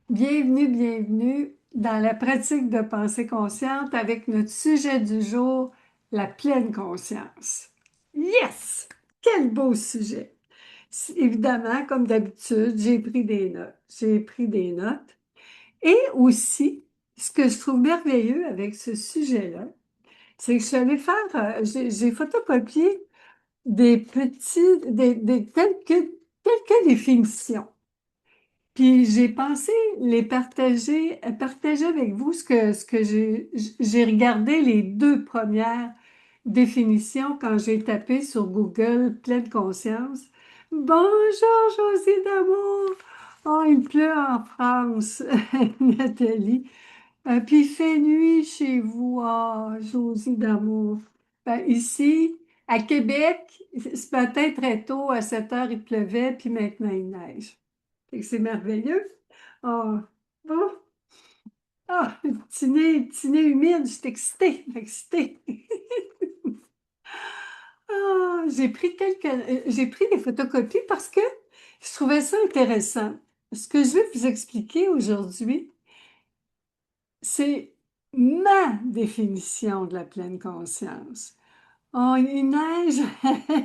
Bienvenue, bienvenue dans la pratique de pensée consciente avec notre sujet du jour, la pleine conscience. Yes! Quel beau sujet! Évidemment, comme d'habitude, j'ai pris des notes. J'ai pris des notes. Et aussi, ce que je trouve merveilleux avec ce sujet-là, c'est que je suis allée faire, j'ai photocopié quelques définitions. Puis j'ai pensé les partager avec vous ce que j'ai regardé les deux premières définitions quand j'ai tapé sur Google pleine conscience. Bonjour Josie d'amour. Oh, il pleut en France, Nathalie. Puis il fait nuit chez vous, ah, Josie d'amour. Ben, ici, à Québec, ce matin très tôt, à 7 heures, il pleuvait, puis maintenant il neige. Fait que c'est merveilleux. Ah, bon. Ah, petit nez humide, je suis excitée, excitée. Ah, j'ai pris des photocopies parce que je trouvais ça intéressant. Ce que je vais vous expliquer aujourd'hui, c'est ma définition de la pleine conscience. Oh, il neige,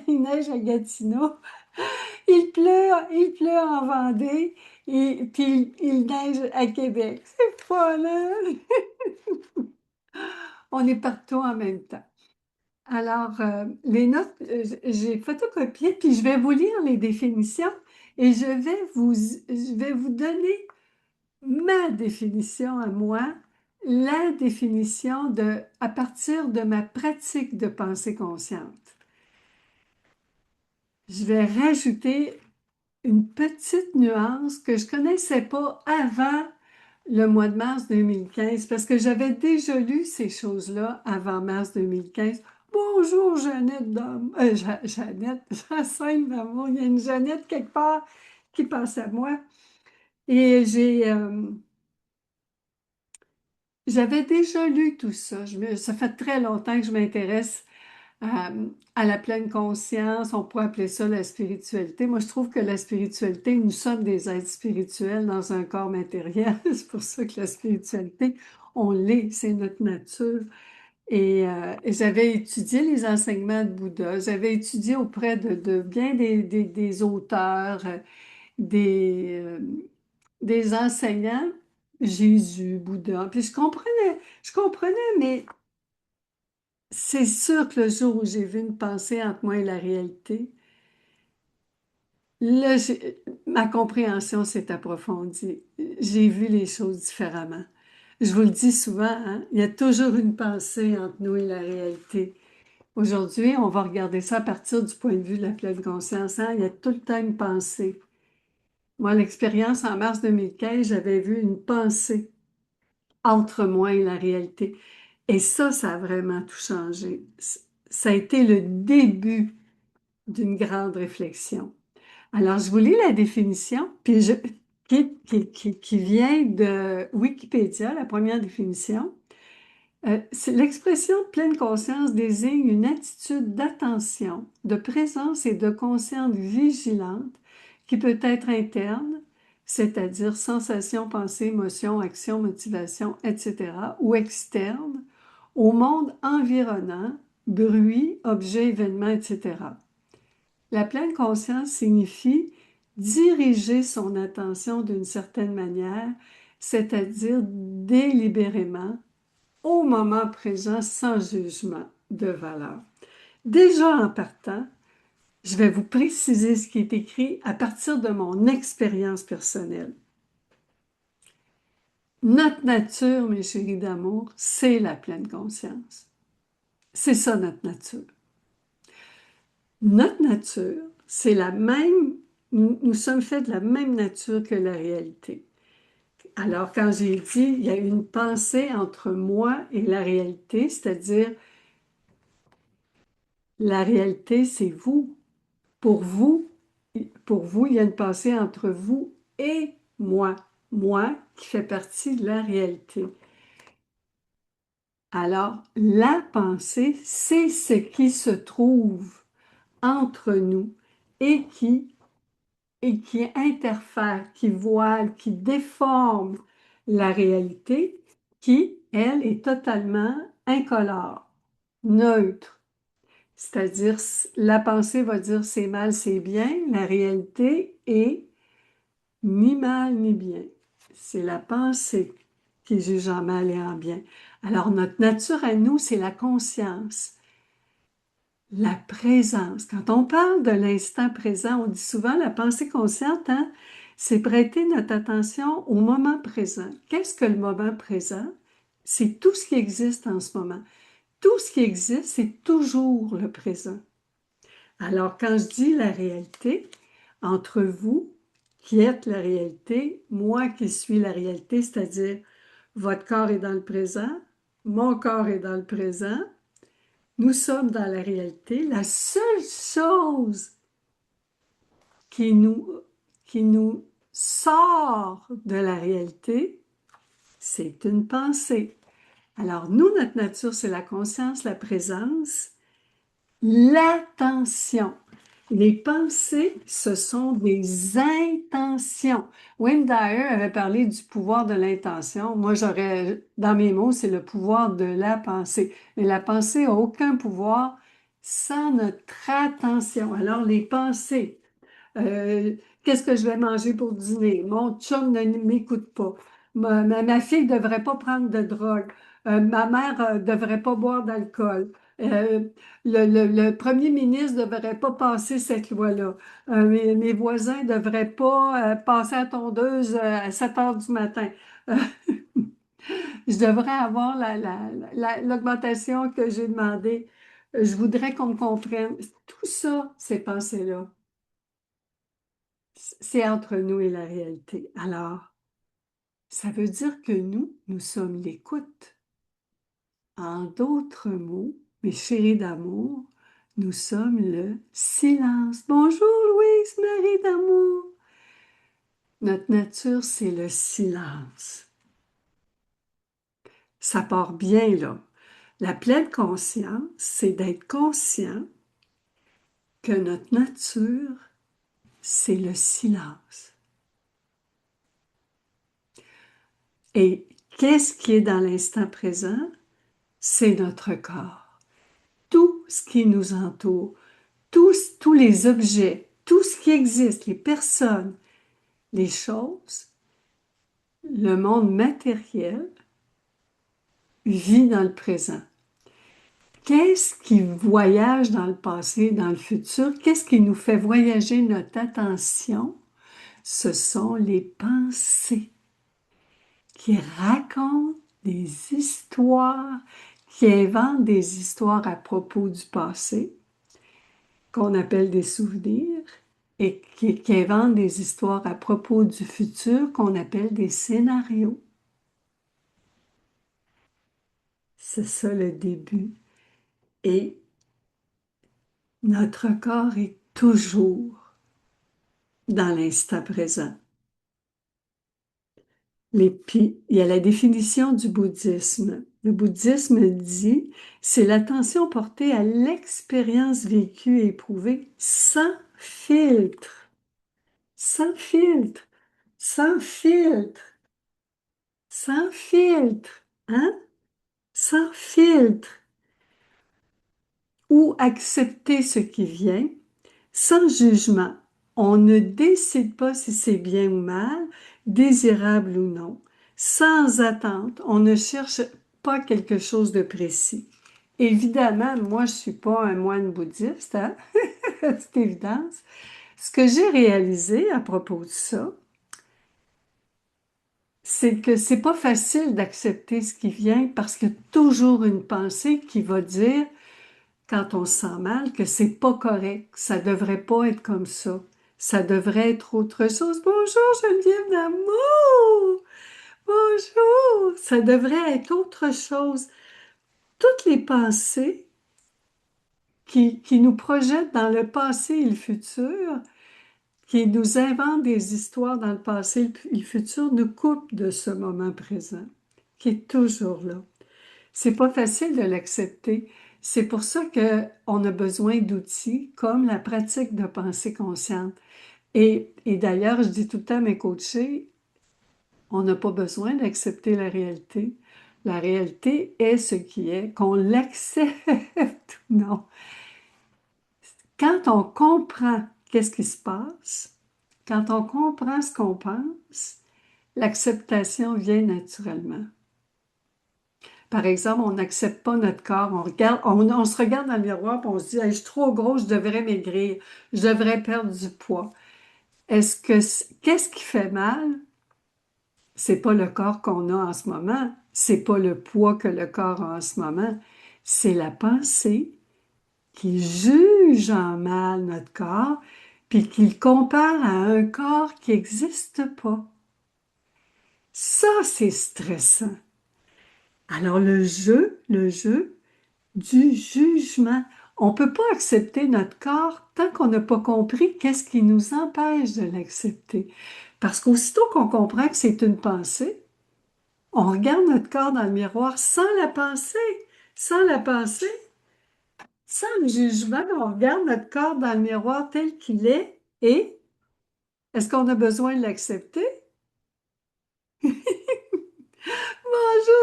il neige à Gatineau. Il pleut en Vendée et puis il neige à Québec. C'est pas là. On est partout en même temps. Alors, les notes, j'ai photocopié, puis je vais vous lire les définitions et je vais vous donner ma définition à moi, la définition à partir de ma pratique de pensée consciente. Je vais rajouter une petite nuance que je connaissais pas avant le mois de mars 2015, parce que j'avais déjà lu ces choses-là avant mars 2015. Bonjour, Jeannette d'Homme. Jeannette, Jacinthe d'amour. Il y a une Jeannette quelque part qui passe à moi. Et j'avais déjà lu tout ça. Ça fait très longtemps que je m'intéresse à la pleine conscience. On pourrait appeler ça la spiritualité. Moi, je trouve que la spiritualité, nous sommes des êtres spirituels dans un corps matériel. C'est pour ça que la spiritualité, on l'est, c'est notre nature. Et j'avais étudié les enseignements de Bouddha, j'avais étudié auprès de bien des auteurs, des, euh, des enseignants, Jésus, Bouddha. Puis je comprenais, mais c'est sûr que le jour où j'ai vu une pensée entre moi et la réalité, là, ma compréhension s'est approfondie. J'ai vu les choses différemment. Je vous le dis souvent, hein, il y a toujours une pensée entre nous et la réalité. Aujourd'hui, on va regarder ça à partir du point de vue de la pleine conscience, hein. Il y a tout le temps une pensée. Moi, l'expérience en mars 2015, j'avais vu une pensée entre moi et la réalité. Et ça a vraiment tout changé. Ça a été le début d'une grande réflexion. Alors, je vous lis la définition, qui vient de Wikipédia, la première définition. L'expression de pleine conscience désigne une attitude d'attention, de présence et de conscience vigilante qui peut être interne, c'est-à-dire sensation, pensée, émotion, action, motivation, etc., ou externe, au monde environnant, bruit, objet, événement, etc. La pleine conscience signifie diriger son attention d'une certaine manière, c'est-à-dire délibérément au moment présent sans jugement de valeur. Déjà en partant, je vais vous préciser ce qui est écrit à partir de mon expérience personnelle. Notre nature, mes chéris d'amour, c'est la pleine conscience. C'est ça notre nature. Notre nature, c'est la même, nous sommes faits de la même nature que la réalité. Alors, quand j'ai dit, il y a une pensée entre moi et la réalité, c'est-à-dire la réalité, c'est vous. Pour vous, pour vous, il y a une pensée entre vous et moi. Moi qui fait partie de la réalité. Alors, la pensée, c'est ce qui se trouve entre nous et qui et qui interfère, qui voile, qui déforme la réalité, qui, elle, est totalement incolore, neutre. C'est-à-dire, la pensée va dire c'est mal, c'est bien, la réalité est ni mal ni bien. C'est la pensée qui juge en mal et en bien. Alors, notre nature à nous, c'est la conscience, la présence. Quand on parle de l'instant présent, on dit souvent la pensée consciente, hein, c'est prêter notre attention au moment présent. Qu'est-ce que le moment présent? C'est tout ce qui existe en ce moment. Tout ce qui existe, c'est toujours le présent. Alors, quand je dis la réalité, entre vous qui êtes la réalité, moi qui suis la réalité, c'est-à-dire votre corps est dans le présent, mon corps est dans le présent, nous sommes dans la réalité. La seule chose qui nous, qui nous sort de la réalité, c'est une pensée. Alors, nous, notre nature, c'est la conscience, la présence, l'attention. Les pensées, ce sont des intentions. Wayne Dyer avait parlé du pouvoir de l'intention. Moi, j'aurais, dans mes mots, c'est le pouvoir de la pensée. Mais la pensée n'a aucun pouvoir sans notre attention. Alors, les pensées, euh, qu'est-ce que je vais manger pour dîner? Mon chum ne m'écoute pas. Ma fille ne devrait pas prendre de drogue. Ma mère ne devrait pas boire d'alcool. Euh, le premier ministre ne devrait pas passer cette loi-là. Mes voisins ne devraient pas passer à tondeuse à 7 heures du matin. Euh, je devrais avoir l'augmentation que j'ai demandée. Je voudrais qu'on me comprenne. Tout ça, ces pensées-là. C'est entre nous et la réalité. Alors, ça veut dire que nous sommes l'écoute. En d'autres mots, mes chéris d'amour, nous sommes le silence. Bonjour Louise, Marie d'amour. Notre nature, c'est le silence. Ça part bien là. La pleine conscience, c'est d'être conscient que notre nature, c'est le silence. Et qu'est-ce qui est dans l'instant présent? C'est notre corps. Tout ce qui nous entoure, tous les objets, tout ce qui existe, les personnes, les choses, le monde matériel vit dans le présent. Qu'est-ce qui voyage dans le passé, dans le futur? Qu'est-ce qui nous fait voyager notre attention? Ce sont les pensées qui racontent des histoires, qui inventent des histoires à propos du passé, qu'on appelle des souvenirs, et qui inventent des histoires à propos du futur, qu'on appelle des scénarios. C'est ça le début. Et notre corps est toujours dans l'instant présent. Puis, il y a la définition du bouddhisme. Le bouddhisme dit, c'est l'attention portée à l'expérience vécue et éprouvée sans filtre, sans filtre, sans filtre, sans filtre, hein? Sans filtre, ou accepter ce qui vient, sans jugement. On ne décide pas si c'est bien ou mal, désirable ou non. Sans attente, on ne cherche pas quelque chose de précis. Évidemment, moi, je ne suis pas un moine bouddhiste, hein? C'est évidence. Ce que j'ai réalisé à propos de ça, c'est que c'est pas facile d'accepter ce qui vient parce qu'il y a toujours une pensée qui va dire quand on se sent mal, que c'est pas correct, ça devrait pas être comme ça. Ça devrait être autre chose. Bonjour Geneviève d'amour! Bonjour! Ça devrait être autre chose. Toutes les pensées qui nous projettent dans le passé et le futur, qui nous inventent des histoires dans le passé et le futur, nous coupent de ce moment présent, qui est toujours là. C'est pas facile de l'accepter. C'est pour ça qu'on a besoin d'outils comme la pratique de pensée consciente. Et d'ailleurs, je dis tout le temps à mes coachés, on n'a pas besoin d'accepter la réalité. La réalité est ce qui est, qu'on l'accepte ou non. Quand on comprend qu'est-ce qui se passe, quand on comprend ce qu'on pense, l'acceptation vient naturellement. Par exemple, on n'accepte pas notre corps, on regarde, on se regarde dans le miroir et on se dit, hey, je suis trop gros, je devrais maigrir, je devrais perdre du poids. Qu'est-ce qui fait mal? C'est pas le corps qu'on a en ce moment, c'est pas le poids que le corps a en ce moment, c'est la pensée qui juge en mal notre corps, puis qui le compare à un corps qui n'existe pas. Ça, c'est stressant. Alors le jeu du jugement. On ne peut pas accepter notre corps tant qu'on n'a pas compris qu'est-ce qui nous empêche de l'accepter. Parce qu'aussitôt qu'on comprend que c'est une pensée, on regarde notre corps dans le miroir sans la pensée, sans le jugement, on regarde notre corps dans le miroir tel qu'il est et est-ce qu'on a besoin de l'accepter? Bonjour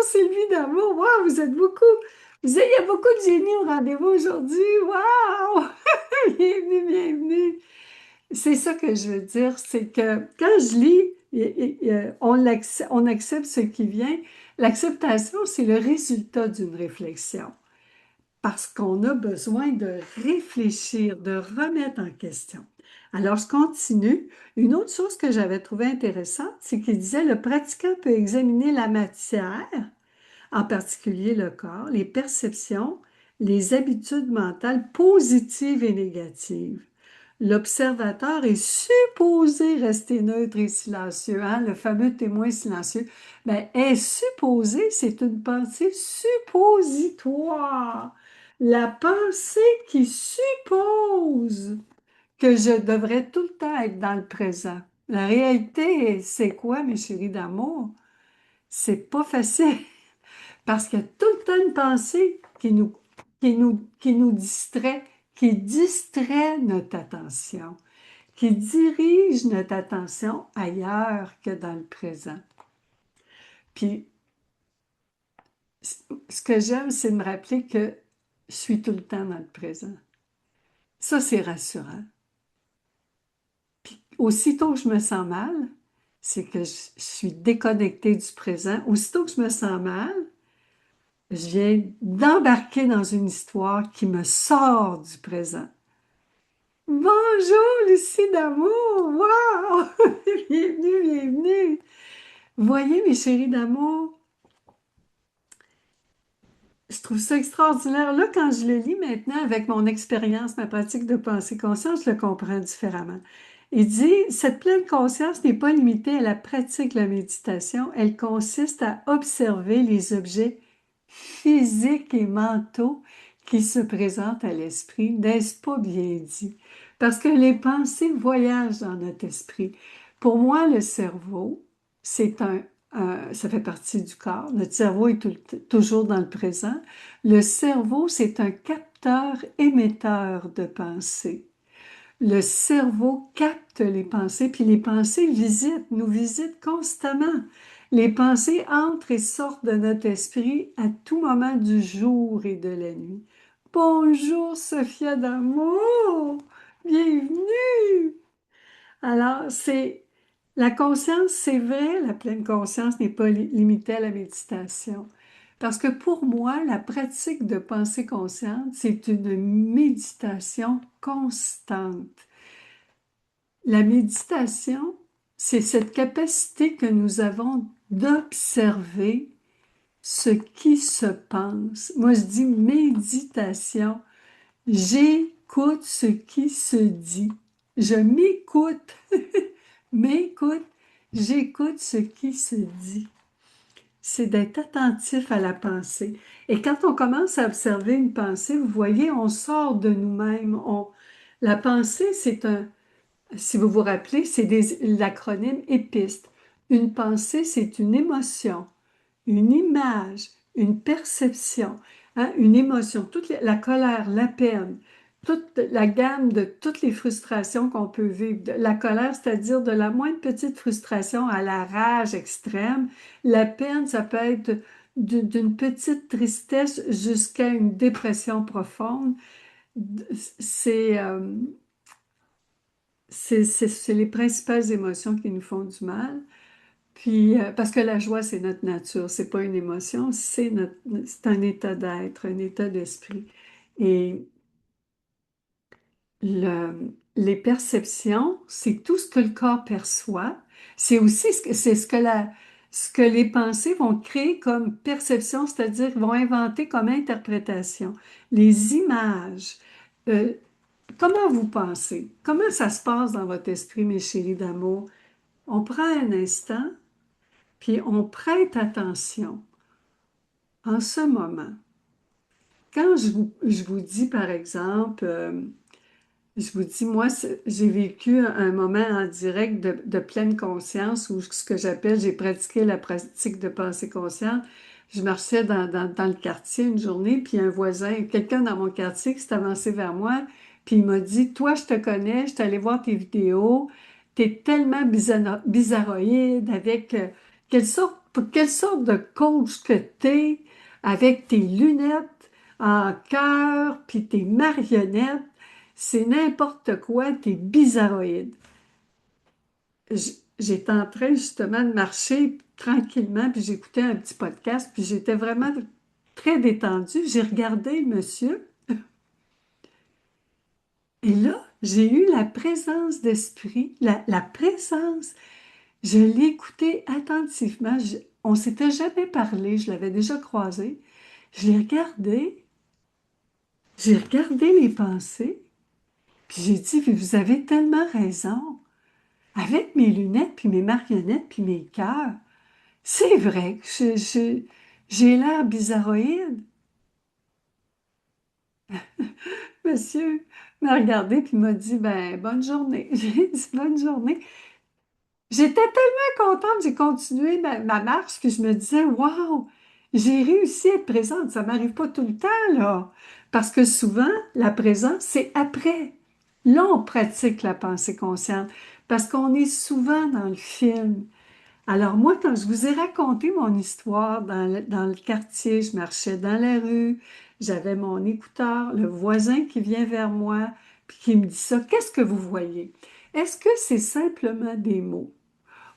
Sylvie Damour, wow, vous êtes beaucoup, il y a beaucoup de génies au rendez-vous aujourd'hui, wow! Bienvenue, bienvenue. C'est ça que je veux dire, c'est que quand je lis, on accepte ce qui vient. L'acceptation, c'est le résultat d'une réflexion. Parce qu'on a besoin de réfléchir, de remettre en question. Alors, je continue. Une autre chose que j'avais trouvé intéressante, c'est qu'il disait le pratiquant peut examiner la matière, en particulier le corps, les perceptions, les habitudes mentales positives et négatives. L'observateur est supposé rester neutre et silencieux, hein, le fameux témoin silencieux. Ben, est supposé, c'est une pensée suppositoire. La pensée qui suppose que je devrais tout le temps être dans le présent. La réalité, c'est quoi, mes chéris d'amour? C'est pas facile parce qu'il y a tout le temps une pensée qui nous qui distrait notre attention, qui dirige notre attention ailleurs que dans le présent. Puis, ce que j'aime, c'est de me rappeler que je suis tout le temps dans le présent. Ça, c'est rassurant. Puis, aussitôt que je me sens mal, c'est que je suis déconnectée du présent. Aussitôt que je me sens mal, je viens d'embarquer dans une histoire qui me sort du présent. Bonjour, Lucie d'amour! Wow! Bienvenue, bienvenue! Voyez, mes chéris d'amour, je trouve ça extraordinaire. Là, quand je le lis maintenant avec mon expérience, ma pratique de pensée consciente, je le comprends différemment. Il dit, cette pleine conscience n'est pas limitée à la pratique de la méditation, elle consiste à observer les objets physiques et mentaux qui se présentent à l'esprit. N'est-ce pas bien dit? Parce que les pensées voyagent dans notre esprit. Pour moi, le cerveau, c'est ça fait partie du corps. Notre cerveau est toujours dans le présent. Le cerveau, c'est un capteur émetteur de pensées. Le cerveau capte les pensées, puis les pensées nous visitent constamment. Les pensées entrent et sortent de notre esprit à tout moment du jour et de la nuit. Bonjour Sophia d'amour, bienvenue. Alors, la conscience, c'est vrai, la pleine conscience n'est pas limitée à la méditation. Parce que pour moi, la pratique de pensée consciente, c'est une méditation constante. La méditation, c'est cette capacité que nous avons d'observer ce qui se pense. Moi, je dis méditation. J'écoute ce qui se dit. Je m'écoute, m'écoute, j'écoute ce qui se dit. C'est d'être attentif à la pensée. Et quand on commence à observer une pensée, vous voyez, on sort de nous-mêmes. La pensée, si vous vous rappelez, c'est l'acronyme EPIST. Une pensée, c'est une émotion, une image, une perception, hein, une émotion, toute la colère, la peine, toute la gamme de toutes les frustrations qu'on peut vivre. La colère, c'est-à-dire de la moindre petite frustration à la rage extrême. La peine, ça peut être d'une petite tristesse jusqu'à une dépression profonde. C'est c'est les principales émotions qui nous font du mal. Puis, parce que la joie, c'est notre nature, c'est pas une émotion, c'est un état d'être, un état d'esprit. Et les perceptions, c'est tout ce que le corps perçoit. C'est aussi ce que les pensées vont créer comme perception, c'est-à-dire vont inventer comme interprétation. Les images. Euh, Comment vous pensez? Comment ça se passe dans votre esprit, mes chéris d'amour? On prend un instant, puis on prête attention en ce moment. Quand je vous dis, par exemple, je vous dis, moi, j'ai vécu un moment en direct de pleine conscience où ce que j'appelle, j'ai pratiqué la pratique de pensée consciente. Je marchais dans le quartier une journée, puis un voisin, quelqu'un dans mon quartier qui s'est avancé vers moi, puis il m'a dit, toi, je te connais, je suis allé voir tes vidéos, t'es tellement bizarroïde avec quelle sorte de coach que t'es avec tes lunettes en cœur, puis tes marionnettes. C'est n'importe quoi, t'es bizarroïde. J'étais en train justement de marcher tranquillement, puis j'écoutais un petit podcast, puis j'étais vraiment très détendue. J'ai regardé le monsieur, et là, j'ai eu la présence d'esprit, la présence. Je l'ai écouté attentivement. On s'était jamais parlé, je l'avais déjà croisé. Je l'ai regardé, j'ai regardé les pensées, puis j'ai dit, vous avez tellement raison. Avec mes lunettes, puis mes marionnettes, puis mes cœurs, c'est vrai que j'ai l'air bizarroïde. Monsieur m'a regardé puis m'a dit, ben, bonne journée. J'ai dit, bonne journée. J'étais tellement contente, j'ai continué ma marche, puis je me disais, waouh, j'ai réussi à être présente. Ça m'arrive pas tout le temps, là. Parce que souvent, la présence, c'est après. Là, on pratique la pensée consciente. Parce qu'on est souvent dans le film. Alors moi, quand je vous ai raconté mon histoire dans le quartier, je marchais dans la rue, j'avais mon écouteur, le voisin qui vient vers moi, puis qui me dit ça, qu'est-ce que vous voyez? Est-ce que c'est simplement des mots?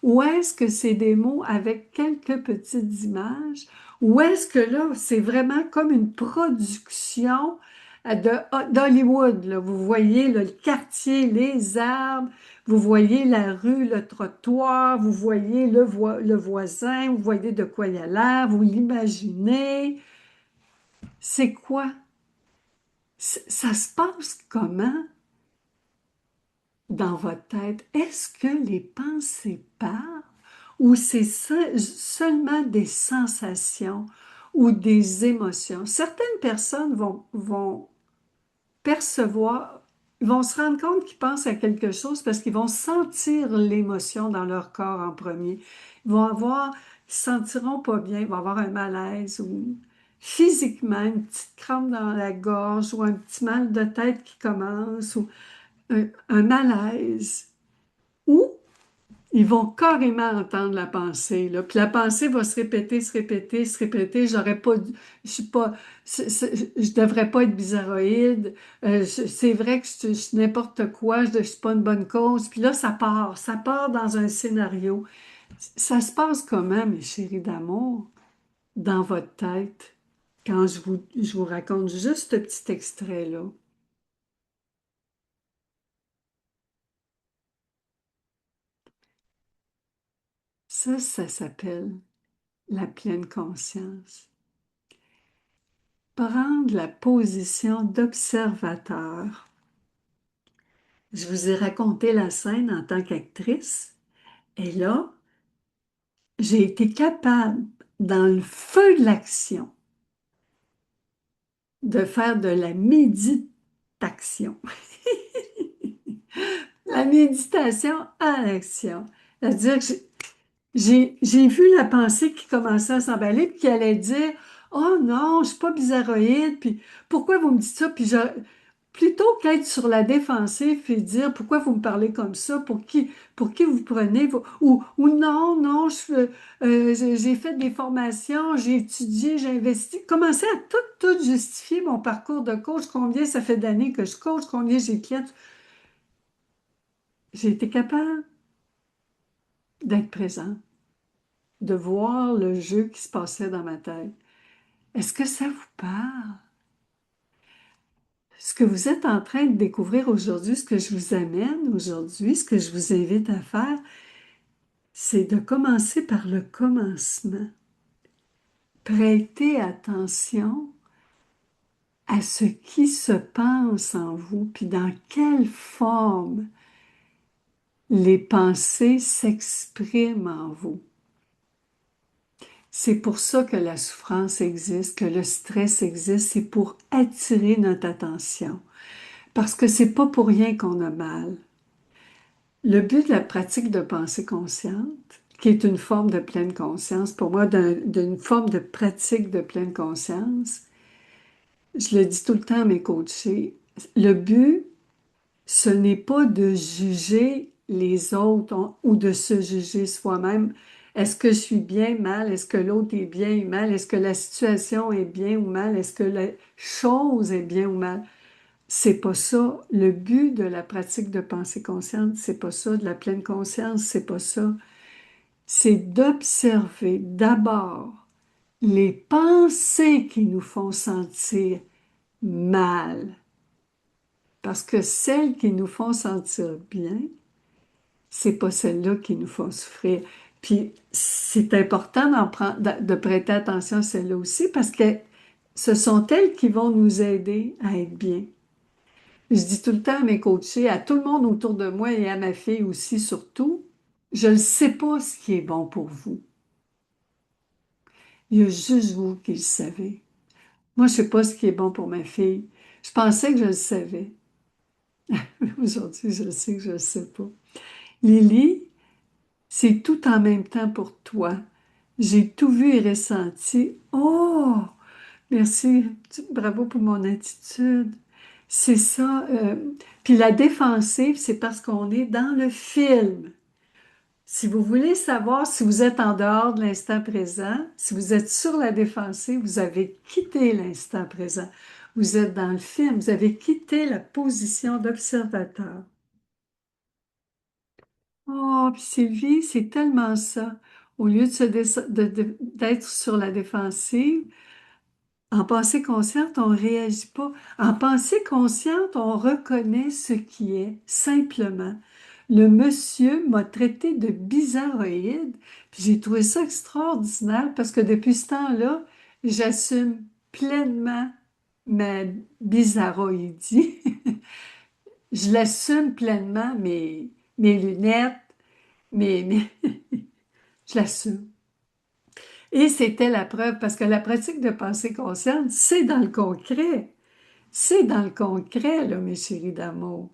Ou est-ce que c'est des mots avec quelques petites images? Ou est-ce que là, c'est vraiment comme une production d'Hollywood, là? Vous voyez là, le quartier, les arbres, vous voyez la rue, le trottoir, vous voyez le voisin, vous voyez de quoi il a l'air, vous l'imaginez. C'est quoi? Ça se passe comment dans votre tête? Est-ce que les pensées parlent? Ou c'est seulement des sensations ou des émotions. Certaines personnes vont percevoir, ils vont se rendre compte qu'ils pensent à quelque chose parce qu'ils vont sentir l'émotion dans leur corps en premier. Ils vont avoir, ils se sentiront pas bien, ils vont avoir un malaise ou physiquement une petite crampe dans la gorge ou un petit mal de tête qui commence ou un malaise. Ou ils vont carrément entendre la pensée, là. Puis la pensée va se répéter, se répéter, se répéter. J'aurais pas, je suis pas, je devrais pas être bizarroïde. C'est vrai que je suis n'importe quoi. Je suis pas une bonne cause. Puis là, ça part dans un scénario. Ça se passe comment, mes chéris d'amour, dans votre tête, quand je vous raconte juste ce petit extrait-là? Ça s'appelle la pleine conscience. Prendre la position d'observateur. Je vous ai raconté la scène en tant qu'actrice et là, j'ai été capable, dans le feu de l'action, de faire de la méditation. La méditation en action. C'est-à-dire que j'ai vu la pensée qui commençait à s'emballer puis qui allait dire, oh non, je suis pas bizarroïde, puis pourquoi vous me dites ça? Puis plutôt qu'être sur la défensive et dire pourquoi vous me parlez comme ça, pour qui vous prenez, ou non, non, j'ai fait des formations, j'ai étudié, j'ai investi. Commencer à tout justifier mon parcours de coach, combien ça fait d'années que je coach, combien j'ai de clients. J'ai été capable d'être présent, de voir le jeu qui se passait dans ma tête. Est-ce que ça vous parle? Ce que vous êtes en train de découvrir aujourd'hui, ce que je vous amène aujourd'hui, ce que je vous invite à faire, c'est de commencer par le commencement. Prêtez attention à ce qui se passe en vous, puis dans quelle forme les pensées s'expriment en vous. C'est pour ça que la souffrance existe, que le stress existe, c'est pour attirer notre attention. Parce que c'est pas pour rien qu'on a mal. Le but de la pratique de pensée consciente, qui est une forme de pleine conscience, pour moi, d'une forme de pratique de pleine conscience, je le dis tout le temps à mes coachés, le but, ce n'est pas de juger les autres ou de se juger soi-même. Est-ce que je suis bien, mal? Est-ce que l'autre est bien ou mal? Est-ce que la situation est bien ou mal? Est-ce que la chose est bien ou mal? C'est pas ça. Le but de la pratique de pensée consciente, c'est pas ça. De la pleine conscience, c'est pas ça. C'est d'observer d'abord les pensées qui nous font sentir mal. Parce que celles qui nous font sentir bien, c'est pas celles-là qui nous font souffrir. Puis c'est important de prêter attention à celles-là aussi parce que ce sont elles qui vont nous aider à être bien. Je dis tout le temps à mes coachés, à tout le monde autour de moi et à ma fille aussi surtout, je ne sais pas ce qui est bon pour vous. Il y a juste vous qui le savez. Moi, je ne sais pas ce qui est bon pour ma fille. Je pensais que je le savais. Aujourd'hui, je sais que je ne le sais pas. Lily, c'est tout en même temps pour toi. J'ai tout vu et ressenti. Oh, merci. Bravo pour mon attitude. C'est ça. Puis la défensive, c'est parce qu'on est dans le film. Si vous voulez savoir si vous êtes en dehors de l'instant présent, si vous êtes sur la défensive, vous avez quitté l'instant présent. Vous êtes dans le film, vous avez quitté la position d'observateur. Oh, puis Sylvie, c'est tellement ça. Au lieu d'être sur la défensive, en pensée consciente, on ne réagit pas. En pensée consciente, on reconnaît ce qui est, simplement. Le monsieur m'a traité de bizarroïde, puis j'ai trouvé ça extraordinaire parce que depuis ce temps-là, j'assume pleinement ma bizarroïdie. Je l'assume pleinement, mes lunettes, je l'assume. Et c'était la preuve, parce que la pratique de pensée consciente, c'est dans le concret. C'est dans le concret, là, mes chéris d'amour.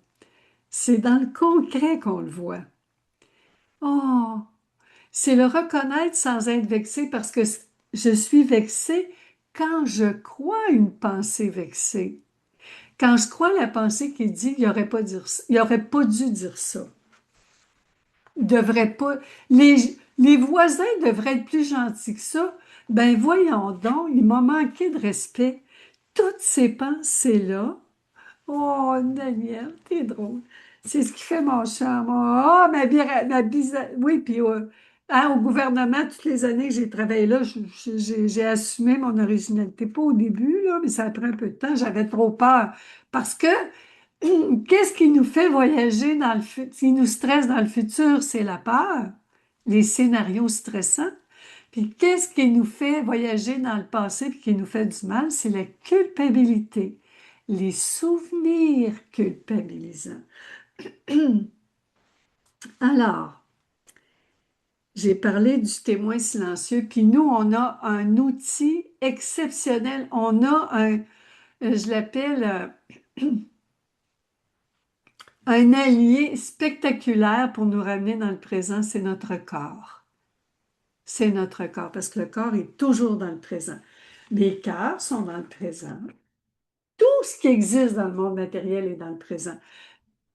C'est dans le concret qu'on le voit. Oh, c'est le reconnaître sans être vexé, parce que je suis vexée quand je crois une pensée vexée. Quand je crois la pensée qui dit qu'il n'aurait pas, il aurait pas dû dire ça. Il devrait pas. Les voisins devraient être plus gentils que ça. Ben voyons donc, il m'a manqué de respect. Toutes ces pensées-là. Oh, Daniel, t'es drôle. C'est ce qui fait mon charme. Oh, oui, puis hein, au gouvernement, toutes les années que j'ai travaillé là, j'ai assumé mon originalité. Pas au début, là, mais ça a pris un peu de temps. J'avais trop peur. Parce que qu'est-ce qui nous fait voyager dans le futur, qui nous stresse dans le futur, c'est la peur, les scénarios stressants. Puis qu'est-ce qui nous fait voyager dans le passé puis qui nous fait du mal, c'est la culpabilité, les souvenirs culpabilisants. Alors, j'ai parlé du témoin silencieux, puis nous, on a un outil exceptionnel. On a je l'appelle un allié spectaculaire pour nous ramener dans le présent, c'est notre corps. C'est notre corps, parce que le corps est toujours dans le présent. Mes cœurs sont dans le présent. ce qui existe dans le monde matériel et dans le présent.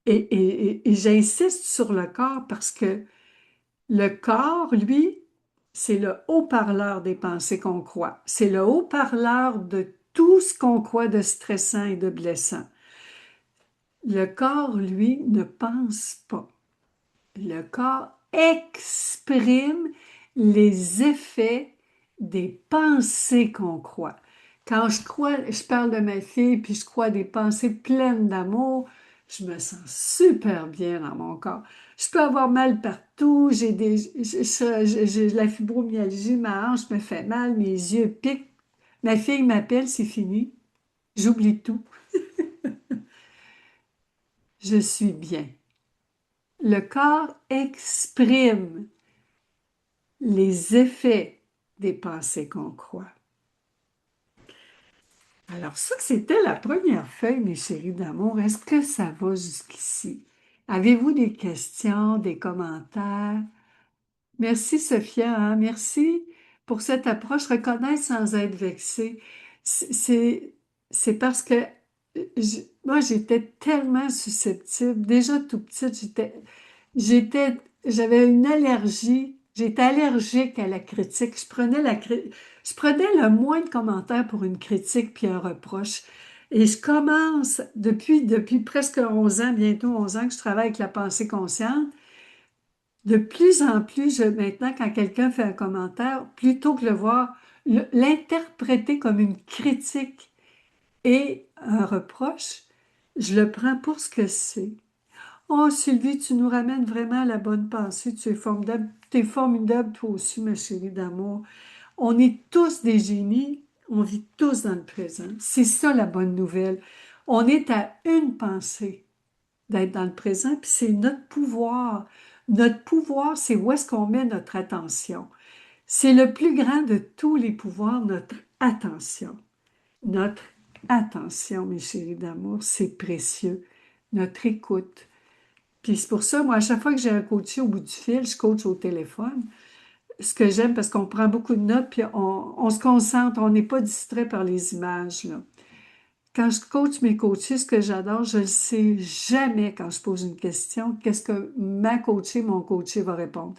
Et j'insiste sur le corps parce que le corps, lui, c'est le haut-parleur des pensées qu'on croit. C'est le haut-parleur de tout ce qu'on croit de stressant et de blessant. Le corps, lui, ne pense pas. Le corps exprime les effets des pensées qu'on croit. Quand je crois, je parle de ma fille, puis je crois des pensées pleines d'amour, je me sens super bien dans mon corps. Je peux avoir mal partout, j'ai la fibromyalgie, ma hanche me fait mal, mes yeux piquent. Ma fille m'appelle, c'est fini. J'oublie tout. Je suis bien. Le corps exprime les effets des pensées qu'on croit. Alors ça, c'était la première feuille, mes chéris d'amour. Est-ce que ça va jusqu'ici? Avez-vous des questions, des commentaires? Merci, Sophia, hein? Merci pour cette approche. Reconnaître sans être vexé. C'est c'est parce que moi, j'étais tellement susceptible. Déjà tout petite, j'avais une allergie. J'étais allergique à la critique. Je prenais le moins de commentaires pour une critique puis un reproche. Et je commence, depuis presque 11 ans, bientôt 11 ans que je travaille avec la pensée consciente, de plus en plus, maintenant, quand quelqu'un fait un commentaire, plutôt que le voir, l'interpréter comme une critique et un reproche, je le prends pour ce que c'est. Oh, Sylvie, tu nous ramènes vraiment à la bonne pensée. Tu es formidable, toi aussi, ma chérie d'amour. On est tous des génies. On vit tous dans le présent. C'est ça la bonne nouvelle. On est à une pensée d'être dans le présent, puis c'est notre pouvoir. Notre pouvoir, c'est où est-ce qu'on met notre attention. C'est le plus grand de tous les pouvoirs, notre attention. Notre attention, mes chéris d'amour, c'est précieux. Notre écoute. Puis c'est pour ça, moi, à chaque fois que j'ai un coach au bout du fil, je coach au téléphone. Ce que j'aime, parce qu'on prend beaucoup de notes, puis on se concentre, on n'est pas distrait par les images, là. Quand je coach mes coachés, ce que j'adore, je ne sais jamais quand je pose une question, qu'est-ce que ma coachée, mon coaché va répondre.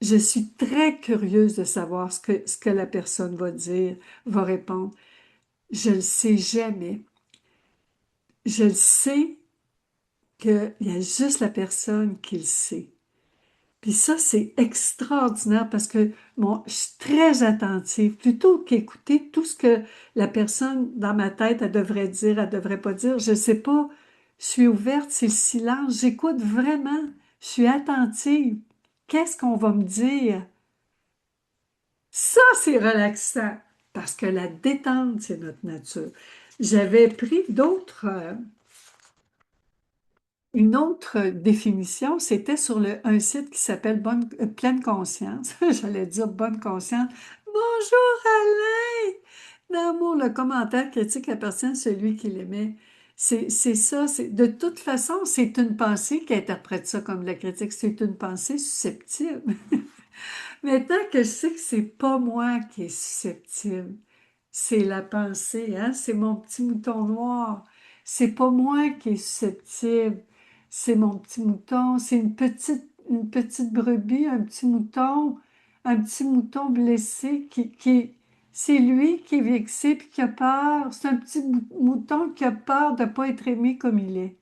Je suis très curieuse de savoir ce que la personne va dire, va répondre. Je ne le sais jamais. Je le sais qu'il y a juste la personne qui le sait. Puis ça, c'est extraordinaire parce que je suis très attentive. Plutôt qu'écouter tout ce que la personne dans ma tête, elle devrait dire, elle devrait pas dire, je sais pas. Je suis ouverte, c'est le silence. J'écoute vraiment. Je suis attentive. Qu'est-ce qu'on va me dire? Ça, c'est relaxant parce que la détente, c'est notre nature. J'avais pris une autre définition, c'était sur un site qui s'appelle Pleine Conscience. J'allais dire Bonne Conscience. Bonjour Alain! L'amour, le commentaire critique appartient à celui qui l'émet. C'est ça. De toute façon, c'est une pensée qui interprète ça comme de la critique. C'est une pensée susceptible. Maintenant que je sais que c'est pas moi qui est susceptible, c'est la pensée, hein? C'est mon petit mouton noir. C'est pas moi qui est susceptible, c'est mon petit mouton. C'est une petite brebis, un petit mouton blessé c'est lui qui est vexé puis qui a peur. C'est un petit mouton qui a peur de ne pas être aimé comme il est.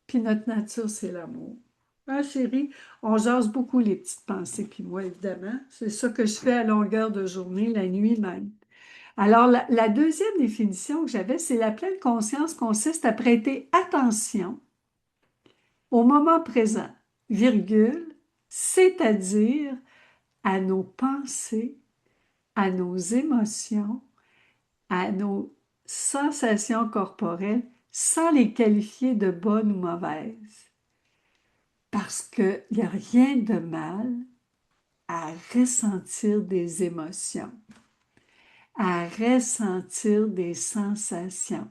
Puis notre nature, c'est l'amour. Ah, chérie, on jase beaucoup les petites pensées, puis moi, évidemment. C'est ça que je fais à longueur de journée, la nuit même. Alors, la deuxième définition que j'avais, c'est la pleine conscience consiste à prêter attention au moment présent, virgule, c'est-à-dire à nos pensées, à nos émotions, à nos sensations corporelles, sans les qualifier de bonnes ou mauvaises. Parce qu'il n'y a rien de mal à ressentir des émotions, à ressentir des sensations.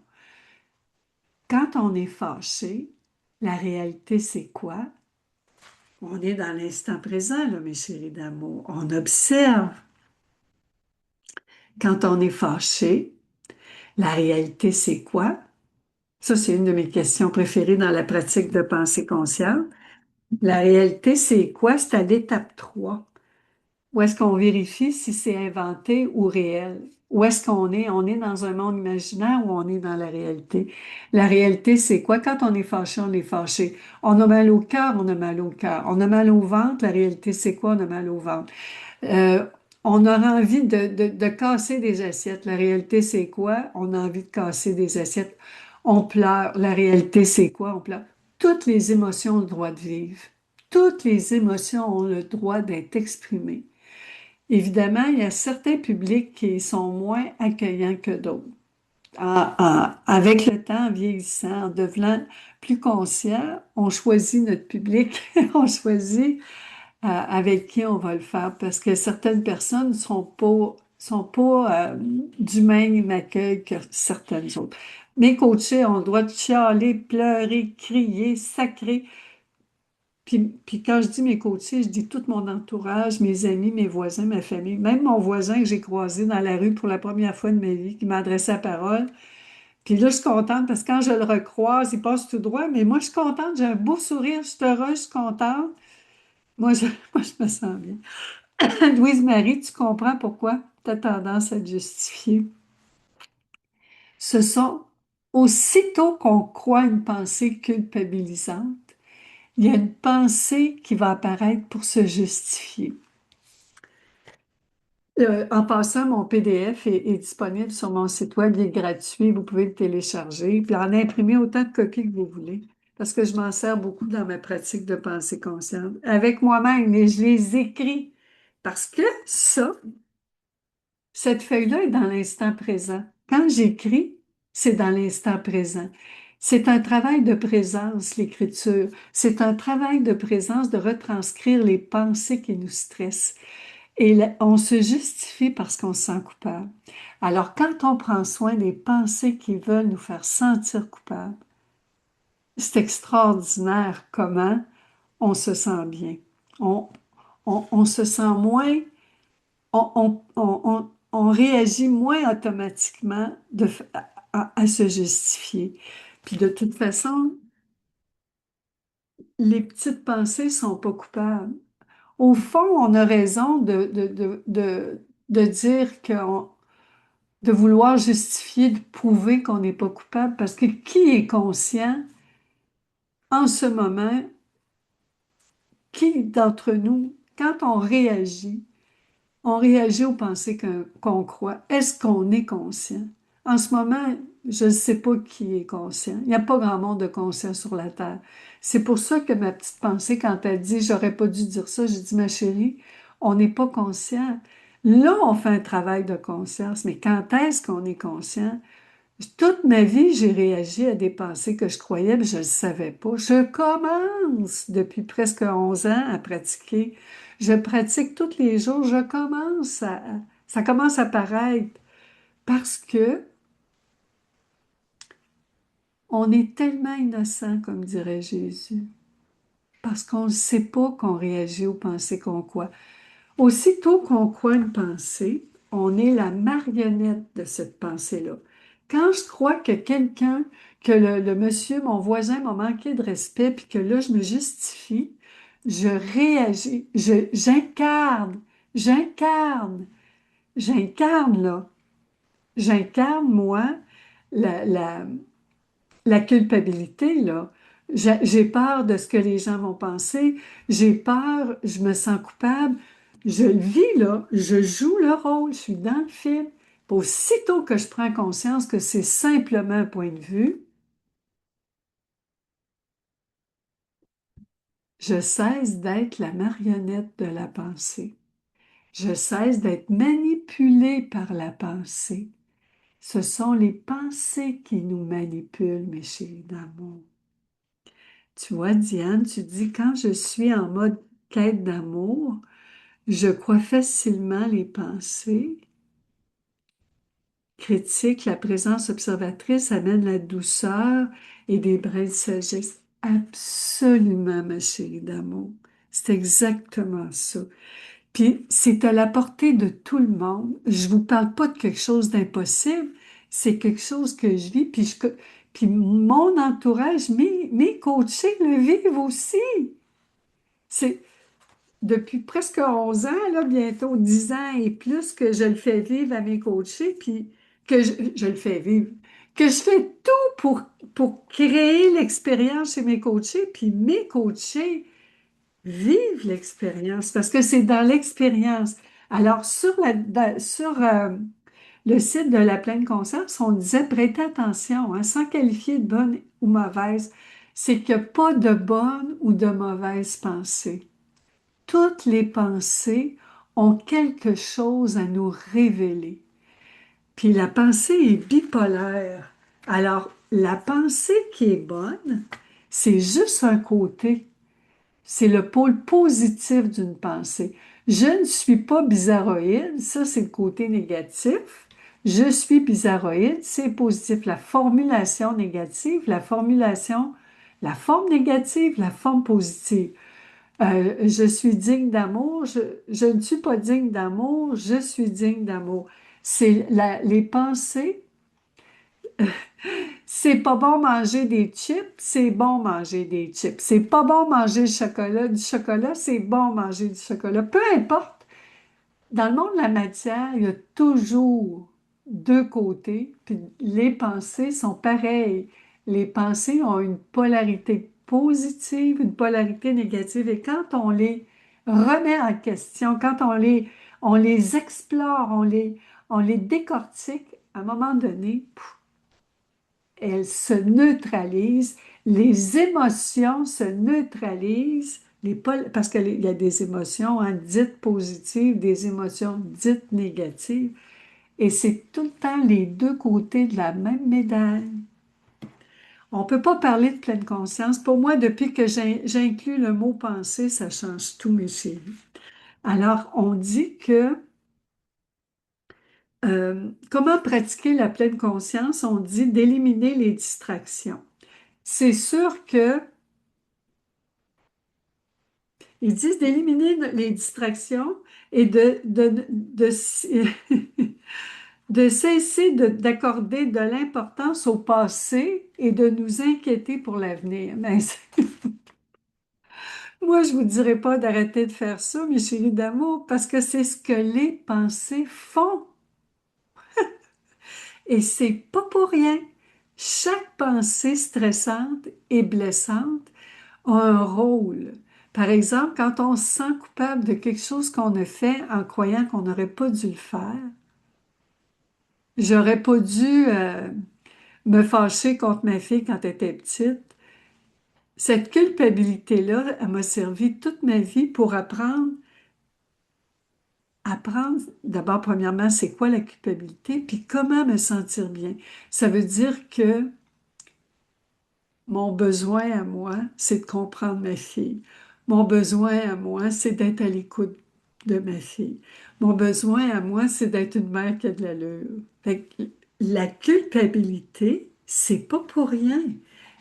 Quand on est fâché, la réalité, c'est quoi? On est dans l'instant présent, là, mes chéris d'amour. On observe. Quand on est fâché, La réalité, c'est quoi? Ça, c'est une de mes questions préférées dans la pratique de pensée consciente. La réalité, c'est quoi? C'est à l'étape 3. Où est-ce qu'on vérifie si c'est inventé ou réel? Où est-ce qu'on est? On est dans un monde imaginaire ou on est dans la réalité? La réalité, c'est quoi? Quand on est fâché, on est fâché. On a mal au cœur, on a mal au cœur. On a mal au ventre. La réalité, c'est quoi? On a mal au ventre. Euh, on aura envie de casser des assiettes. La réalité, c'est quoi? On a envie de casser des assiettes. On pleure. La réalité, c'est quoi? On pleure. Toutes les émotions ont le droit de vivre. Toutes les émotions ont le droit d'être exprimées. Évidemment, il y a certains publics qui sont moins accueillants que d'autres. Avec le temps, en vieillissant, en devenant plus conscient, on choisit notre public, on choisit avec qui on va le faire parce que certaines personnes sont pas du même accueil que certaines autres. Mes coachés ont le droit de chialer, pleurer, crier, sacrer. Puis quand je dis mes coachés, je dis tout mon entourage, mes amis, mes voisins, ma famille, même mon voisin que j'ai croisé dans la rue pour la première fois de ma vie, qui m'a adressé la parole. Puis là, je suis contente parce que quand je le recroise, il passe tout droit, mais moi, je suis contente, j'ai un beau sourire, je suis heureuse, je suis contente. Moi, je, moi, je me sens bien. Louise-Marie, tu comprends pourquoi tu as tendance à te justifier. Ce sont aussitôt qu'on croit une pensée culpabilisante, il y a une pensée qui va apparaître pour se justifier. En passant, mon PDF est disponible sur mon site web, il est gratuit, vous pouvez le télécharger, puis en imprimer autant de copies que vous voulez, parce que je m'en sers beaucoup dans ma pratique de pensée consciente, avec moi-même, et je les écris, parce que ça, cette feuille-là est dans l'instant présent. Quand j'écris, c'est dans l'instant présent. C'est un travail de présence, l'écriture. C'est un travail de présence de retranscrire les pensées qui nous stressent. Et on se justifie parce qu'on se sent coupable. Alors, quand on prend soin des pensées qui veulent nous faire sentir coupable, c'est extraordinaire comment on se sent bien. On, on se sent moins, on réagit moins automatiquement à se justifier. Puis de toute façon, les petites pensées sont pas coupables. Au fond, on a raison de dire qu'on de vouloir justifier, de prouver qu'on n'est pas coupable, parce que qui est conscient en ce moment, qui d'entre nous, quand on réagit aux pensées qu'on croit, est-ce qu'on est conscient? En ce moment, je ne sais pas qui est conscient. Il n'y a pas grand monde de conscient sur la Terre. C'est pour ça que ma petite pensée, quand elle dit j'aurais pas dû dire ça, j'ai dit ma chérie, on n'est pas conscient. Là, on fait un travail de conscience, mais quand est-ce qu'on est conscient? Toute ma vie, j'ai réagi à des pensées que je croyais, mais je ne le savais pas. Je commence depuis presque 11 ans à pratiquer. Je pratique tous les jours. Ça commence à paraître parce que on est tellement innocent, comme dirait Jésus, parce qu'on ne sait pas qu'on réagit aux pensées qu'on croit. Aussitôt qu'on croit une pensée, on est la marionnette de cette pensée-là. Quand je crois que quelqu'un, que le monsieur, mon voisin m'a manqué de respect, puis que là, je me justifie, je réagis, j'incarne, j'incarne, j'incarne, là. J'incarne, moi, la, la, la culpabilité, là. J'ai peur de ce que les gens vont penser. J'ai peur, je me sens coupable. Je le vis, là. Je joue le rôle. Je suis dans le film. Puis aussitôt que je prends conscience que c'est simplement un point de vue, je cesse d'être la marionnette de la pensée. Je cesse d'être manipulée par la pensée. Ce sont les pensées qui nous manipulent, mes chéris d'amour. Tu vois, Diane, tu dis, quand je suis en mode quête d'amour, je crois facilement les pensées critiques. La présence observatrice amène la douceur et des brins de sagesse. Absolument, ma chérie d'amour. C'est exactement ça. Puis, c'est à la portée de tout le monde. Je vous parle pas de quelque chose d'impossible. c'est quelque chose que je vis, puis mon entourage, mes coachés le vivent aussi. C'est depuis presque 11 ans, là, bientôt 10 ans et plus que je le fais vivre à mes coachés, puis je le fais vivre, que je fais tout pour créer l'expérience chez mes coachés, puis mes coachés vivent l'expérience, parce que c'est dans l'expérience. Alors, sur le site de la pleine conscience, on disait prêtez attention, hein, sans qualifier de bonne ou mauvaise, c'est qu'il n'y a pas de bonne ou de mauvaise pensée. Toutes les pensées ont quelque chose à nous révéler. Puis la pensée est bipolaire. Alors, la pensée qui est bonne, c'est juste un côté. C'est le pôle positif d'une pensée. Je ne suis pas bizarroïde, ça c'est le côté négatif. Je suis bizarroïde, c'est positif. La formulation négative, la forme négative, la forme positive. Je suis digne d'amour, je ne suis pas digne d'amour, je suis digne d'amour. Les pensées, c'est pas bon manger des chips, c'est bon manger des chips. C'est pas bon manger du chocolat, c'est bon manger du chocolat. Peu importe, dans le monde de la matière, il y a toujours deux côtés, puis les pensées sont pareilles. Les pensées ont une polarité positive, une polarité négative, et quand on les remet en question, quand on les explore, on les décortique, à un moment donné, elles se neutralisent, les émotions se neutralisent, parce qu'il y a des émotions hein, dites positives, des émotions dites négatives, et c'est tout le temps les deux côtés de la même médaille. On ne peut pas parler de pleine conscience. Pour moi, depuis que j'inclus le mot pensée, ça change tout, mes chéris. Alors, on dit que comment pratiquer la pleine conscience? On dit d'éliminer les distractions. C'est sûr que ils disent d'éliminer les distractions et de cesser d'accorder de l'importance au passé et de nous inquiéter pour l'avenir. Mais moi, je ne vous dirais pas d'arrêter de faire ça, mes chéris d'amour, parce que c'est ce que les pensées font. Et c'est pas pour rien. Chaque pensée stressante et blessante a un rôle. Par exemple, quand on se sent coupable de quelque chose qu'on a fait en croyant qu'on n'aurait pas dû le faire, j'aurais pas dû me fâcher contre ma fille quand elle était petite. Cette culpabilité-là, elle m'a servi toute ma vie pour apprendre d'abord, premièrement, c'est quoi la culpabilité, puis comment me sentir bien. Ça veut dire que mon besoin à moi, c'est de comprendre ma fille. Mon besoin à moi, c'est d'être à l'écoute de ma fille. Mon besoin à moi, c'est d'être une mère qui a de l'allure. Fait que la culpabilité, c'est pas pour rien.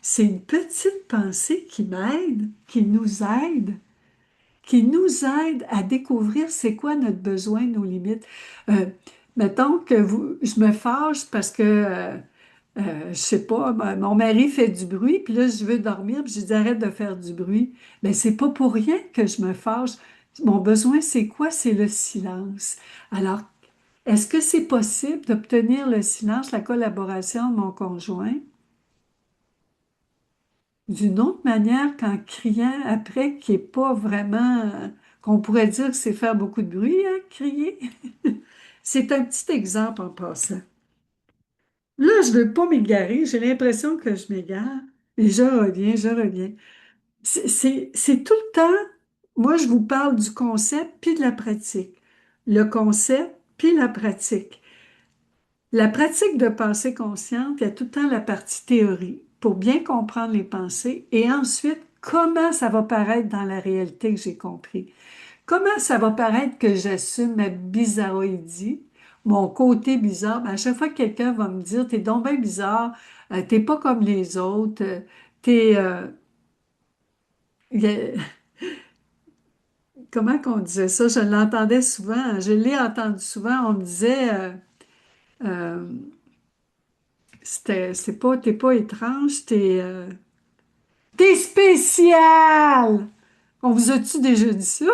C'est une petite pensée qui m'aide, qui nous aide à découvrir c'est quoi notre besoin, nos limites. Euh, Mettons que je me fâche parce que je sais pas, mon mari fait du bruit, puis là, je veux dormir, puis je dis arrête de faire du bruit. Mais c'est pas pour rien que je me fâche. Mon besoin, c'est quoi? C'est le silence. Alors, est-ce que c'est possible d'obtenir le silence, la collaboration de mon conjoint d'une autre manière qu'en criant après, qui n'est pas vraiment, qu'on pourrait dire que c'est faire beaucoup de bruit, hein, crier? C'est un petit exemple en passant. Là, je ne veux pas m'égarer. J'ai l'impression que je m'égare. Et je reviens, je reviens. C'est tout le temps, moi, je vous parle du concept puis de la pratique. Le concept puis la pratique. La pratique de pensée consciente, il y a tout le temps la partie théorie pour bien comprendre les pensées et ensuite comment ça va paraître dans la réalité que j'ai compris. Comment ça va paraître que j'assume ma bizarroïdie, mon côté bizarre? Ben, à chaque fois que quelqu'un va me dire, t'es donc bien bizarre, t'es pas comme les autres, t'es, il y a- comment qu'on disait ça? Je l'entendais souvent, je l'ai entendu souvent, on me disait, euh, t'es pas étrange, t'es spécial! On vous a-tu déjà dit ça?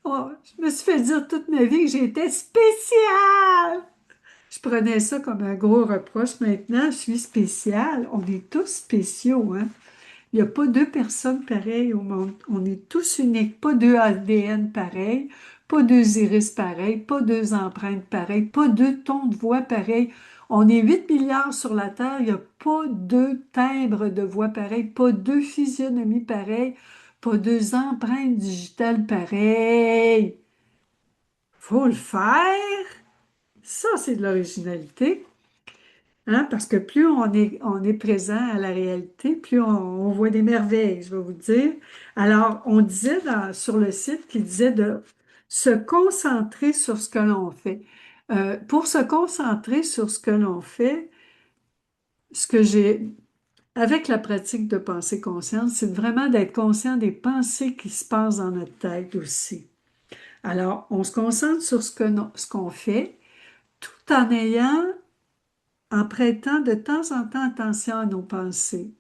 Oh, je me suis fait dire toute ma vie que j'étais spéciale! Je prenais ça comme un gros reproche. Maintenant, je suis spéciale. On est tous spéciaux, hein? Il n'y a pas deux personnes pareilles au monde. On est tous uniques. Pas deux ADN pareils, pas deux iris pareils, pas deux empreintes pareilles, pas deux tons de voix pareils. On est 8 milliards sur la Terre. Il n'y a pas deux timbres de voix pareils, pas deux physionomies pareilles, pas deux empreintes digitales pareilles. Faut le faire. Ça, c'est de l'originalité. Hein, parce que plus on est présent à la réalité, plus on voit des merveilles, je vais vous dire. Alors, on disait sur le site qu'il disait de se concentrer sur ce que l'on fait. Pour se concentrer sur ce que l'on fait, ce que j'ai, avec la pratique de pensée consciente, c'est vraiment d'être conscient des pensées qui se passent dans notre tête aussi. Alors, on se concentre sur ce qu'on fait, tout en ayant, en prêtant de temps en temps attention à nos pensées.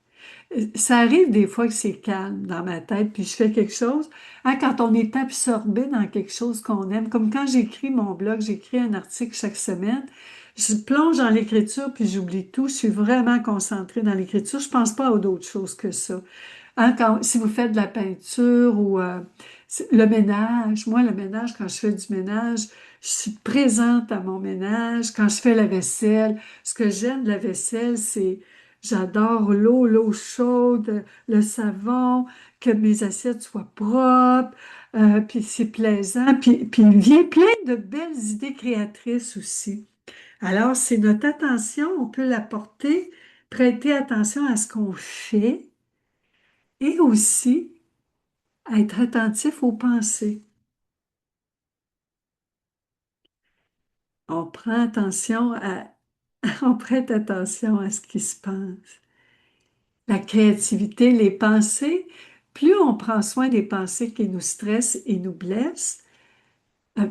Ça arrive des fois que c'est calme dans ma tête, puis je fais quelque chose. Hein, quand on est absorbé dans quelque chose qu'on aime, comme quand j'écris mon blog, j'écris un article chaque semaine, je plonge dans l'écriture, puis j'oublie tout. Je suis vraiment concentrée dans l'écriture. Je pense pas à d'autres choses que ça. Hein, si vous faites de la peinture ou le ménage, moi, le ménage, quand je fais du ménage, je suis présente à mon ménage. Quand je fais la vaisselle, ce que j'aime de la vaisselle, c'est j'adore l'eau chaude, le savon, que mes assiettes soient propres, puis c'est plaisant. Puis il vient plein de belles idées créatrices aussi. Alors, c'est notre attention, on peut la porter, prêter attention à ce qu'on fait et aussi être attentif aux pensées. On prend attention on prête attention à ce qui se passe. La créativité, les pensées, plus on prend soin des pensées qui nous stressent et nous blessent,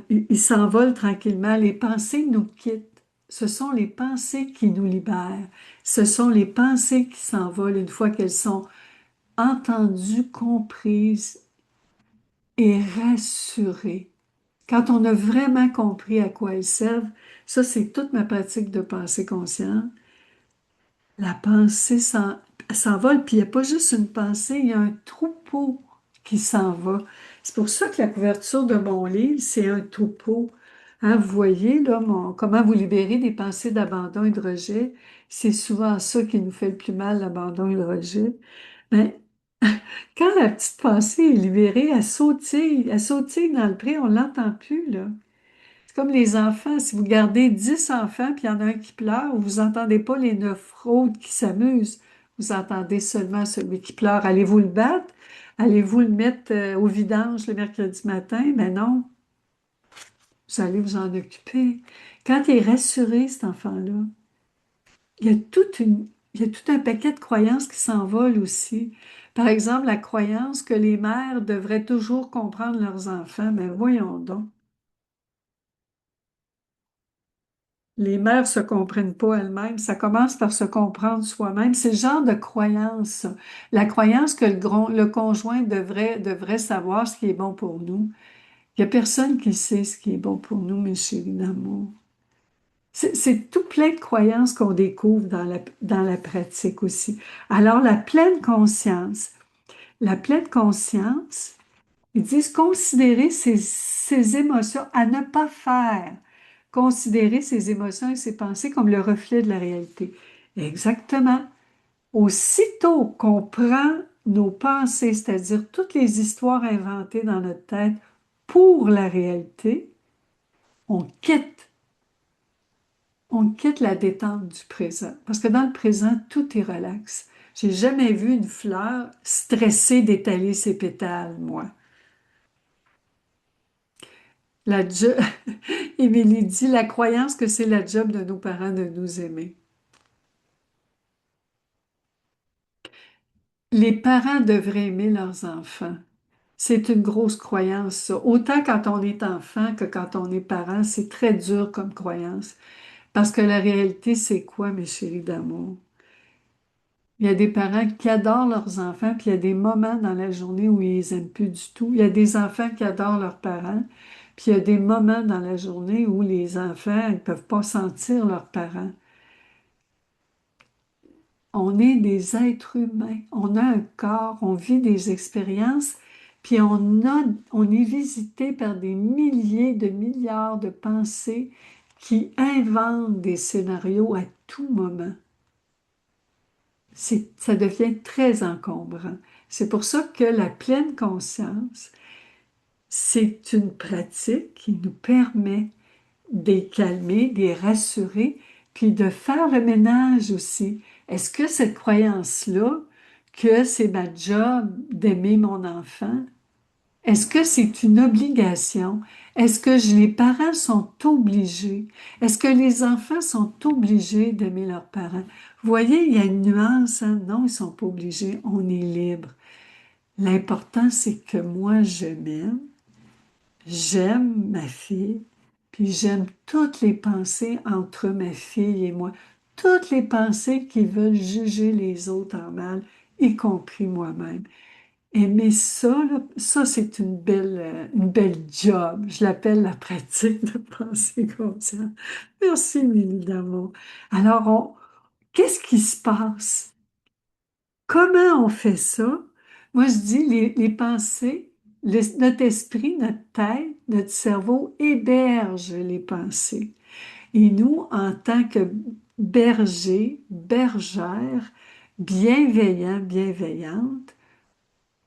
ils s'envolent tranquillement. Les pensées nous quittent. Ce sont les pensées qui nous libèrent. Ce sont les pensées qui s'envolent une fois qu'elles sont entendues, comprises et rassurées. Quand on a vraiment compris à quoi elles servent, ça c'est toute ma pratique de pensée consciente, la pensée s'envole, puis il n'y a pas juste une pensée, il y a un troupeau qui s'en va. C'est pour ça que la couverture de mon livre, c'est un troupeau. Hein, vous voyez là, comment vous libérer des pensées d'abandon et de rejet. C'est souvent ça qui nous fait le plus mal, l'abandon et le rejet. Mais quand la petite pensée est libérée, elle sautille dans le pré, on ne l'entend plus, là. C'est comme les enfants, si vous gardez 10 enfants, puis il y en a un qui pleure, vous n'entendez pas les 9 autres qui s'amusent. Vous entendez seulement celui qui pleure. Allez-vous le battre? Allez-vous le mettre au vidange le mercredi matin? Mais non, vous allez vous en occuper. Quand il est rassuré, cet enfant-là, il y a il y a tout un paquet de croyances qui s'envolent aussi. Par exemple, la croyance que les mères devraient toujours comprendre leurs enfants. Mais voyons donc. Les mères se comprennent pas elles-mêmes. Ça commence par se comprendre soi-même. C'est le genre de croyance, ça. La croyance que le conjoint devrait savoir ce qui est bon pour nous. Il n'y a personne qui sait ce qui est bon pour nous, mes chéris d'amour. C'est tout plein de croyances qu'on découvre dans la pratique aussi. Alors, la pleine conscience, ils disent considérer ses émotions à ne pas faire. Considérer ses émotions et ses pensées comme le reflet de la réalité. Exactement. Aussitôt qu'on prend nos pensées, c'est-à-dire toutes les histoires inventées dans notre tête pour la réalité, on quitte, on quitte la détente du présent. Parce que dans le présent, tout est relax. J'ai jamais vu une fleur stressée d'étaler ses pétales, moi. La jo- Émilie dit la croyance que c'est la job de nos parents de nous aimer. Les parents devraient aimer leurs enfants. C'est une grosse croyance, ça. Autant quand on est enfant que quand on est parent, c'est très dur comme croyance. Parce que la réalité, c'est quoi, mes chéris d'amour? Il y a des parents qui adorent leurs enfants, puis il y a des moments dans la journée où ils les aiment plus du tout. Il y a des enfants qui adorent leurs parents, puis il y a des moments dans la journée où les enfants ne peuvent pas sentir leurs parents. On est des êtres humains, on a un corps, on vit des expériences, puis on est visité par des milliers de milliards de pensées qui inventent des scénarios à tout moment. Ça devient très encombrant. C'est pour ça que la pleine conscience, c'est une pratique qui nous permet de les calmer, de les rassurer, puis de faire le ménage aussi. Est-ce que cette croyance-là, que c'est ma job d'aimer mon enfant, est-ce que c'est une obligation? Est-ce que les parents sont obligés? Est-ce que les enfants sont obligés d'aimer leurs parents? Vous voyez, il y a une nuance, hein? Non, ils ne sont pas obligés, on est libre. L'important, c'est que moi, je m'aime, j'aime ma fille, puis j'aime toutes les pensées entre ma fille et moi, toutes les pensées qui veulent juger les autres en mal, y compris moi-même. Aimer ça, là, ça c'est une belle job. Je l'appelle la pratique de pensée consciente. Merci, Mélie d'amour. Alors, qu'est-ce qui se passe? Comment on fait ça? Moi, je dis les pensées, notre esprit, notre tête, notre cerveau héberge les pensées. Et nous, en tant que bergers, bergères, bienveillants, bienveillantes,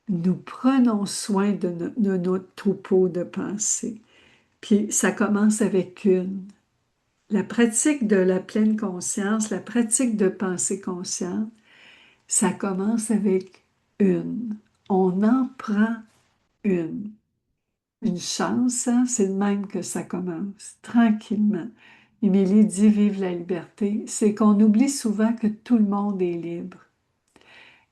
nous prenons soin de notre troupeau de pensées. Puis ça commence avec une. La pratique de la pleine conscience, la pratique de pensée consciente, ça commence avec une. On en prend une. Une chance, hein? C'est de même que ça commence, tranquillement. Émilie dit vive la liberté, c'est qu'on oublie souvent que tout le monde est libre.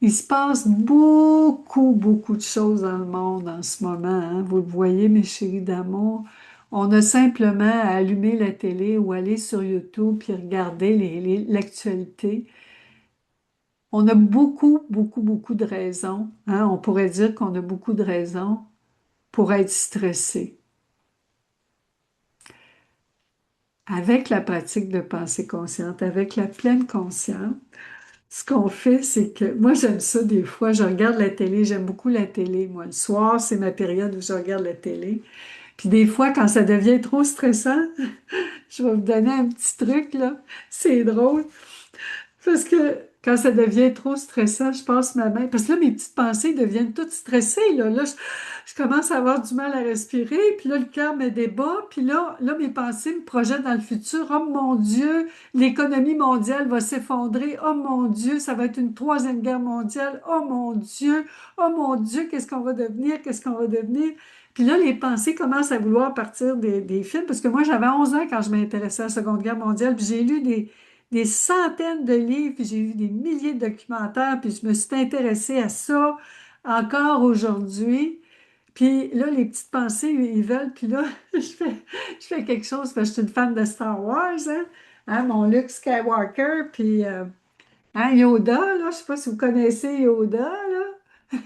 Il se passe beaucoup, beaucoup de choses dans le monde en ce moment, hein. Vous le voyez, mes chéris d'amour. On a simplement à allumer la télé ou aller sur YouTube puis regarder l'actualité. On a beaucoup, beaucoup, beaucoup de raisons, hein. On pourrait dire qu'on a beaucoup de raisons pour être stressé. Avec la pratique de pensée consciente, avec la pleine conscience, ce qu'on fait, c'est que moi, j'aime ça des fois. Je regarde la télé, j'aime beaucoup la télé. Moi, le soir, c'est ma période où je regarde la télé. Puis des fois, quand ça devient trop stressant, je vais vous donner un petit truc, là. C'est drôle. Parce que quand ça devient trop stressant, je passe ma main. Parce que là, mes petites pensées deviennent toutes stressées. Là, je commence à avoir du mal à respirer. Puis là, le cœur me débat. Puis là, mes pensées me projettent dans le futur. Oh mon Dieu, l'économie mondiale va s'effondrer. Oh mon Dieu, ça va être une troisième guerre mondiale. Oh mon Dieu, qu'est-ce qu'on va devenir? Qu'est-ce qu'on va devenir? Puis là, les pensées commencent à vouloir partir des films. Parce que moi, j'avais 11 ans quand je m'intéressais à la Seconde Guerre mondiale. Puis j'ai lu des centaines de livres, puis j'ai vu des milliers de documentaires, puis je me suis intéressée à ça encore aujourd'hui. Puis là, les petites pensées, ils veulent, puis là, je fais quelque chose, parce que je suis une fan de Star Wars, hein, hein, mon Luke Skywalker, puis hein, Yoda, là, je ne sais pas si vous connaissez Yoda, là,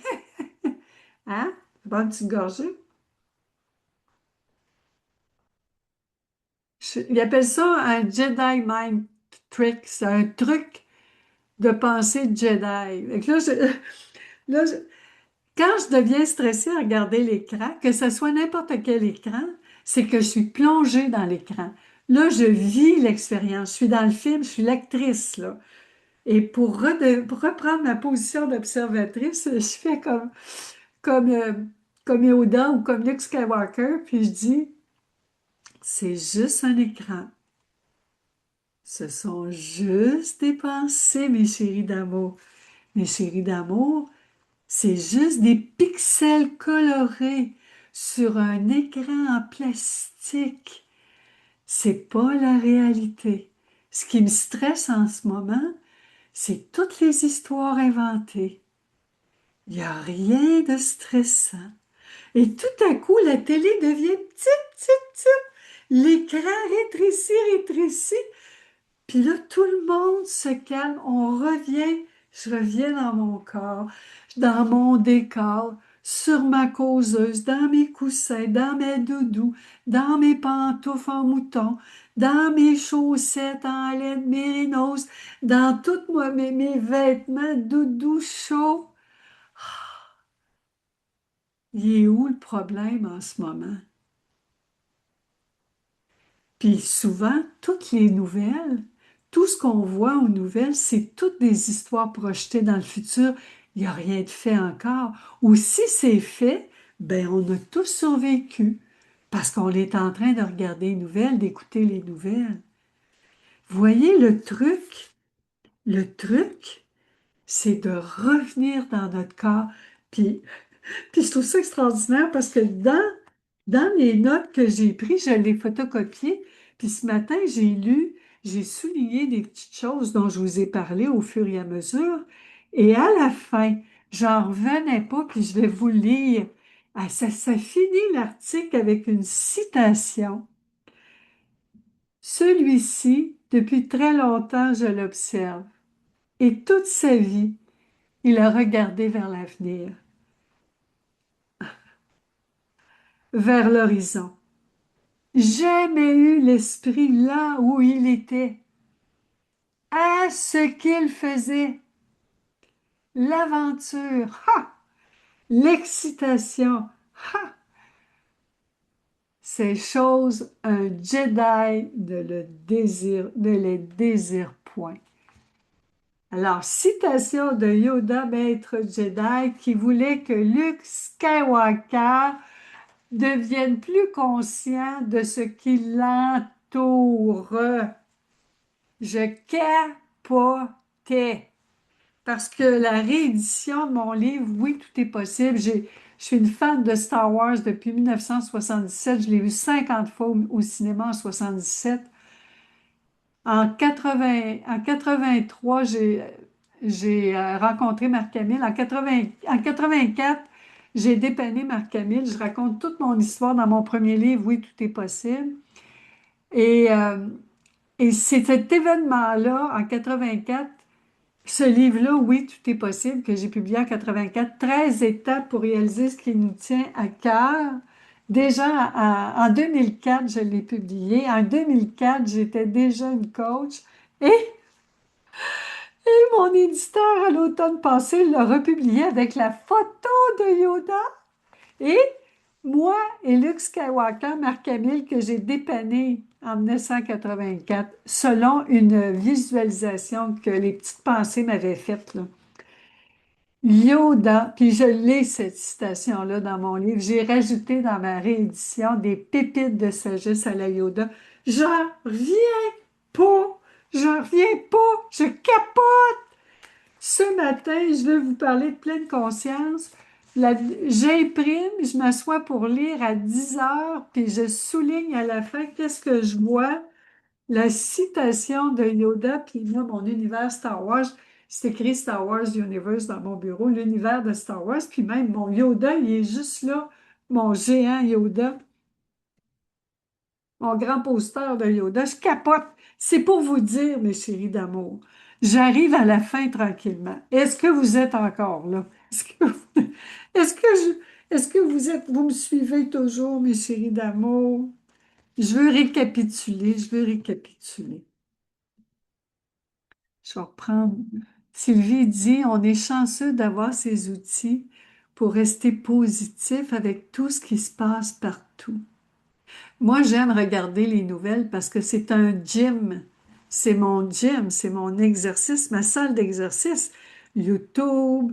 hein, bonne petite gorgée. Ils appellent ça un Jedi Mind Trick, c'est un truc de pensée de Jedi. Fait que là, quand je deviens stressée à regarder l'écran, que ce soit n'importe quel écran, c'est que je suis plongée dans l'écran. Là, je vis l'expérience. Je suis dans le film, je suis l'actrice, là. Et pour reprendre ma position d'observatrice, je fais comme, euh, comme Yoda ou comme Luke Skywalker, puis je dis, c'est juste un écran. Ce sont juste des pensées, mes chéris d'amour. Mes chéris d'amour, c'est juste des pixels colorés sur un écran en plastique. C'est pas la réalité. Ce qui me stresse en ce moment, c'est toutes les histoires inventées. Il n'y a rien de stressant. Et tout à coup, la télé devient petite, petite, petite. L'écran rétrécit, rétrécit. Puis là, tout le monde se calme, on revient, je reviens dans mon corps, dans mon décor, sur ma causeuse, dans mes coussins, dans mes doudous, dans mes pantoufles en mouton, dans mes chaussettes en laine mérinos, dans tous mes vêtements doudous chauds. Il est où le problème en ce moment? Puis souvent, toutes les nouvelles, tout ce qu'on voit aux nouvelles, c'est toutes des histoires projetées dans le futur. Il n'y a rien de fait encore. Ou si c'est fait, ben on a tous survécu parce qu'on est en train de regarder les nouvelles, d'écouter les nouvelles. Voyez le truc? Le truc, c'est de revenir dans notre corps. Puis Puis je trouve ça extraordinaire parce que dans les notes que j'ai prises, je les photocopiées. Puis ce matin, j'ai souligné des petites choses dont je vous ai parlé au fur et à mesure. Et à la fin, j'en revenais pas, puis je vais vous le lire. Ah, ça finit l'article avec une citation. Celui-ci, depuis très longtemps, je l'observe. Et toute sa vie, il a regardé vers l'avenir, vers l'horizon. Jamais eu l'esprit là où il était, à ce qu'il faisait, l'aventure, ha! L'excitation, ha! Ces choses, un Jedi ne les désire point. Alors, citation de Yoda, maître Jedi, qui voulait que Luke Skywalker devienne plus conscient de ce qui l'entoure. Je capotais parce que la réédition de mon livre, oui, tout est possible. Je suis une fan de Star Wars depuis 1977. Je l'ai vu 50 fois au cinéma en 77. En 83, j'ai rencontré Marc Hamill. En 84, j'ai dépanné Marc Hamill. Je raconte toute mon histoire dans mon premier livre, Oui, tout est possible. Et, euh, et c'est cet événement-là, en 84, ce livre-là, Oui, tout est possible, que j'ai publié en 84, 13 étapes pour réaliser ce qui nous tient à cœur. Déjà, en 2004, je l'ai publié. En 2004, j'étais déjà une coach. Et, et mon éditeur, à l'automne passé, l'a republié avec la photo de Yoda. Et moi et Luke Skywalker, Marc Hamill, que j'ai dépanné en 1984, selon une visualisation que les petites pensées m'avaient faite, là. Yoda, puis je l'ai cette citation-là dans mon livre. J'ai rajouté dans ma réédition des pépites de sagesse à la Yoda. J'en reviens pas! J'en reviens pas! Je capote! Ce matin, je vais vous parler de pleine conscience. J'imprime, je m'assois pour lire à 10 heures, puis je souligne à la fin qu'est-ce que je vois. La citation de Yoda, puis moi, mon univers Star Wars, c'est écrit Star Wars Universe dans mon bureau, l'univers de Star Wars, puis même mon Yoda, il est juste là, mon géant Yoda, mon grand poster de Yoda. Je capote. C'est pour vous dire, mes chéris d'amour, j'arrive à la fin tranquillement. Est-ce que vous êtes encore là? Est-ce que est-ce que vous me suivez toujours, mes chéris d'amour? Je veux récapituler. Je vais reprendre. Sylvie dit, on est chanceux d'avoir ces outils pour rester positif avec tout ce qui se passe partout. Moi, j'aime regarder les nouvelles parce que c'est un gym. C'est mon gym, c'est mon exercice, ma salle d'exercice. YouTube,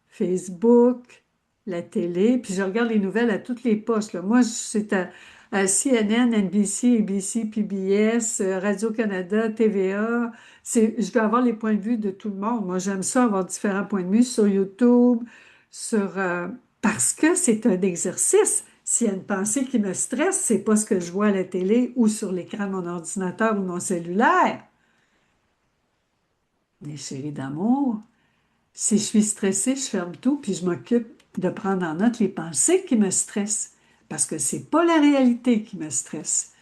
Facebook, la télé, puis je regarde les nouvelles à toutes les postes, là. Moi, c'est à CNN, NBC, ABC, PBS, Radio-Canada, TVA. Je vais avoir les points de vue de tout le monde. Moi, j'aime ça, avoir différents points de vue sur YouTube, parce que c'est un exercice. S'il y a une pensée qui me stresse, c'est pas ce que je vois à la télé ou sur l'écran de mon ordinateur ou mon cellulaire. Mes chéris d'amour, si je suis stressée, je ferme tout puis je m'occupe de prendre en note les pensées qui me stressent. Parce que c'est pas la réalité qui me stresse.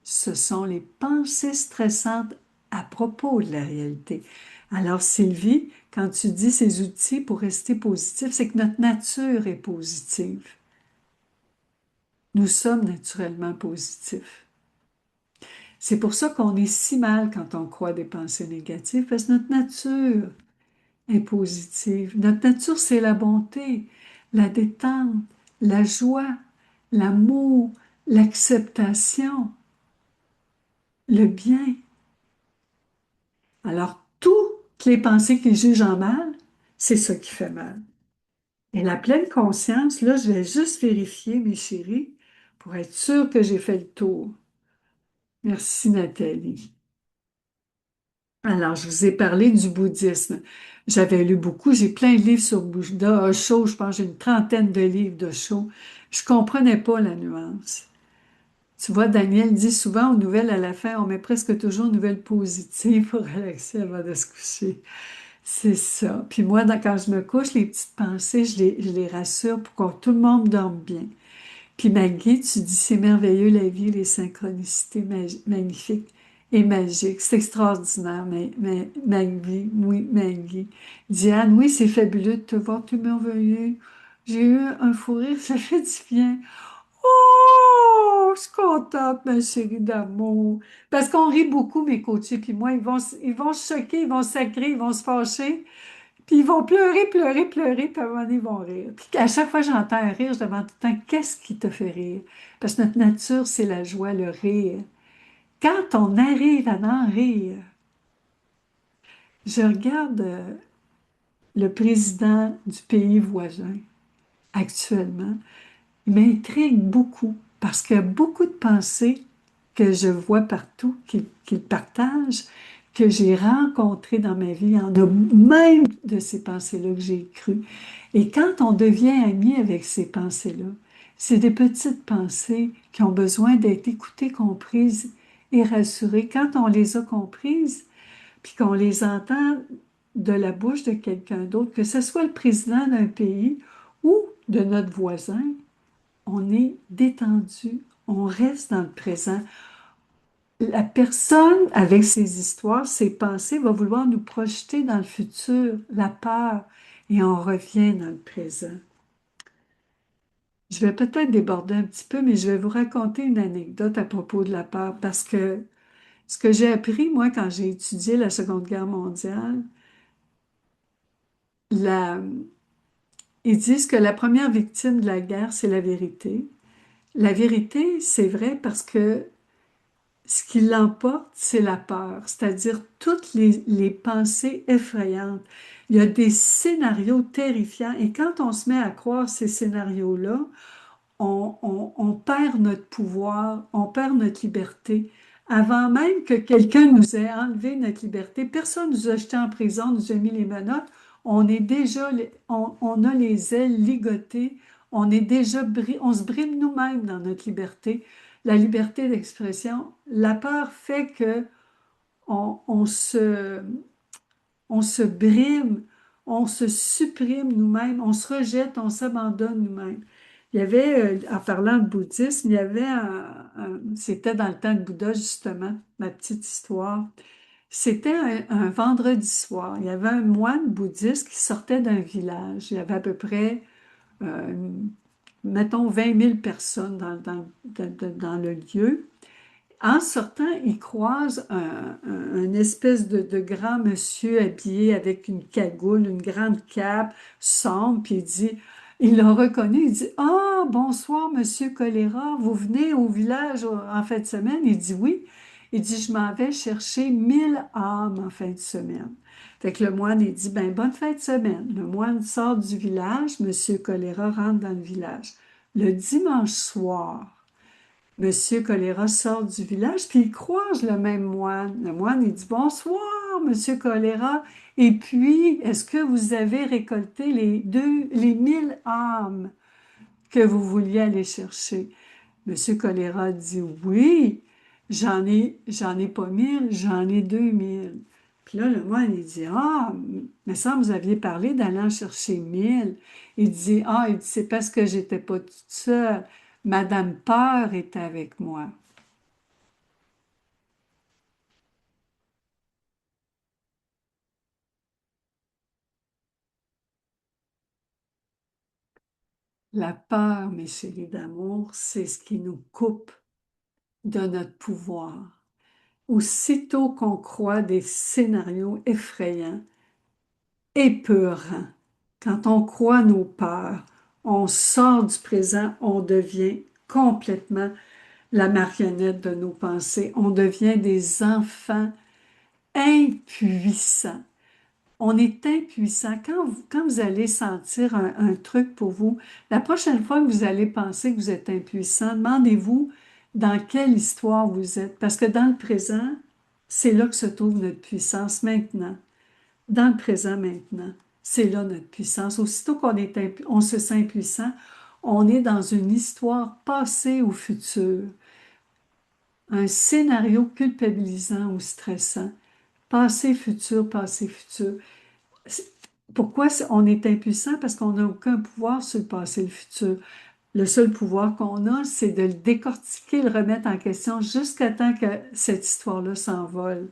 Ce sont les pensées stressantes à propos de la réalité. Alors, Sylvie, quand tu dis ces outils pour rester positif, c'est que notre nature est positive. Nous sommes naturellement positifs. C'est pour ça qu'on est si mal quand on croit des pensées négatives, parce que notre nature est positive. Notre nature, c'est la bonté, la détente, la joie, l'amour, l'acceptation, le bien. Alors, toutes les pensées qui jugent en mal, c'est ça qui fait mal. Et la pleine conscience, là, je vais juste vérifier, mes chéris, pour être sûre que j'ai fait le tour. Merci, Nathalie. Alors, je vous ai parlé du bouddhisme. J'avais lu beaucoup, j'ai plein de livres sur Bouddha, Osho, je pense que j'ai une trentaine de livres d'Osho. Je comprenais pas la nuance. Tu vois, Daniel dit souvent aux nouvelles à la fin, on met presque toujours une nouvelle positive pour relaxer avant de se coucher. C'est ça. Puis moi, quand je me couche, les petites pensées, je les rassure pour que tout le monde dorme bien. Puis Maggie, tu dis, c'est merveilleux la vie, les synchronicités magnifiques et magiques. C'est extraordinaire, mais Maggie, oui, Maggie. Diane, oui, c'est fabuleux de te voir, tu es merveilleux. J'ai eu un fou rire, ça fait du bien. Oh, je suis contente, ma chérie d'amour. Parce qu'on rit beaucoup, mes coachés, puis moi, ils vont se choquer, ils vont se sacrer, ils vont se fâcher. Puis ils vont pleurer, pleurer, pleurer, puis à un moment donné, ils vont rire. Puis à chaque fois que j'entends un rire, je demande tout le temps, qu'est-ce qui te fait rire? Parce que notre nature, c'est la joie, le rire. Quand on arrive à en rire, je regarde le président du pays voisin actuellement, il m'intrigue beaucoup parce qu'il y a beaucoup de pensées que je vois partout, qu'il partage, que j'ai rencontrées dans ma vie. Il y en a même de ces pensées-là que j'ai crues. Et quand on devient ami avec ces pensées-là, c'est des petites pensées qui ont besoin d'être écoutées, comprises et rassurées. Quand on les a comprises, puis qu'on les entend de la bouche de quelqu'un d'autre, que ce soit le président d'un pays ou de notre voisin, on est détendu, on reste dans le présent. La personne, avec ses histoires, ses pensées, va vouloir nous projeter dans le futur, la peur, et on revient dans le présent. Je vais peut-être déborder un petit peu, mais je vais vous raconter une anecdote à propos de la peur, parce que ce que j'ai appris, moi, quand j'ai étudié la Seconde Guerre mondiale, la- ils disent que la première victime de la guerre, c'est la vérité. La vérité, c'est vrai parce que ce qui l'emporte, c'est la peur, c'est-à-dire toutes les pensées effrayantes. Il y a des scénarios terrifiants et quand on se met à croire ces scénarios-là, on perd notre pouvoir, on perd notre liberté. Avant même que quelqu'un nous ait enlevé notre liberté, personne nous a jetés en prison, nous a mis les menottes, on est déjà, on a les ailes ligotées, on est déjà, on se brime nous-mêmes dans notre liberté. La liberté d'expression, la peur fait que on se brime, on se supprime nous-mêmes, on se rejette, on s'abandonne nous-mêmes. Il y avait, en parlant de bouddhisme, il y avait c'était dans le temps de Bouddha, justement, ma petite histoire. C'était un vendredi soir. Il y avait un moine bouddhiste qui sortait d'un village. Il y avait à peu près, euh, mettons, 20 000 personnes dans le lieu. En sortant, il croise un espèce de grand monsieur habillé avec une cagoule, une grande cape, sombre, puis il l'a reconnu, il dit, ah, bonsoir, monsieur Choléra, vous venez au village en fin de semaine? Il dit oui. Il dit, je m'en vais chercher 1 000 âmes en fin de semaine. Fait que le moine, il dit, ben, bonne fin de semaine. Le moine sort du village, monsieur Choléra rentre dans le village. Le dimanche soir, Monsieur Choléra sort du village, puis il croise le même moine. Le moine, il dit, bonsoir, Monsieur Choléra. Et puis, est-ce que vous avez récolté les 1 000 âmes que vous vouliez aller chercher? Monsieur Choléra dit, oui, j'en ai pas 1 000, j'en ai 2 000. Puis là, le moine, il dit, ah, mais ça, vous aviez parlé d'aller en chercher 1 000. Il dit, c'est parce que j'étais pas toute seule. Madame Peur est avec moi. La peur, mes chéris d'amour, c'est ce qui nous coupe de notre pouvoir. Aussitôt qu'on croit des scénarios effrayants, épeurants, quand on croit nos peurs, on sort du présent, on devient complètement la marionnette de nos pensées, on devient des enfants impuissants. On est impuissant. Quand vous allez sentir un truc pour vous, la prochaine fois que vous allez penser que vous êtes impuissant, demandez-vous dans quelle histoire vous êtes. Parce que dans le présent, c'est là que se trouve notre puissance maintenant. Dans le présent maintenant, c'est là notre puissance. Aussitôt on se sent impuissant, on est dans une histoire passée ou future, un scénario culpabilisant ou stressant. Passé, futur, passé, futur. Pourquoi on est impuissant? Parce qu'on n'a aucun pouvoir sur le passé et le futur. Le seul pouvoir qu'on a, c'est de le décortiquer, le remettre en question jusqu'à temps que cette histoire-là s'envole.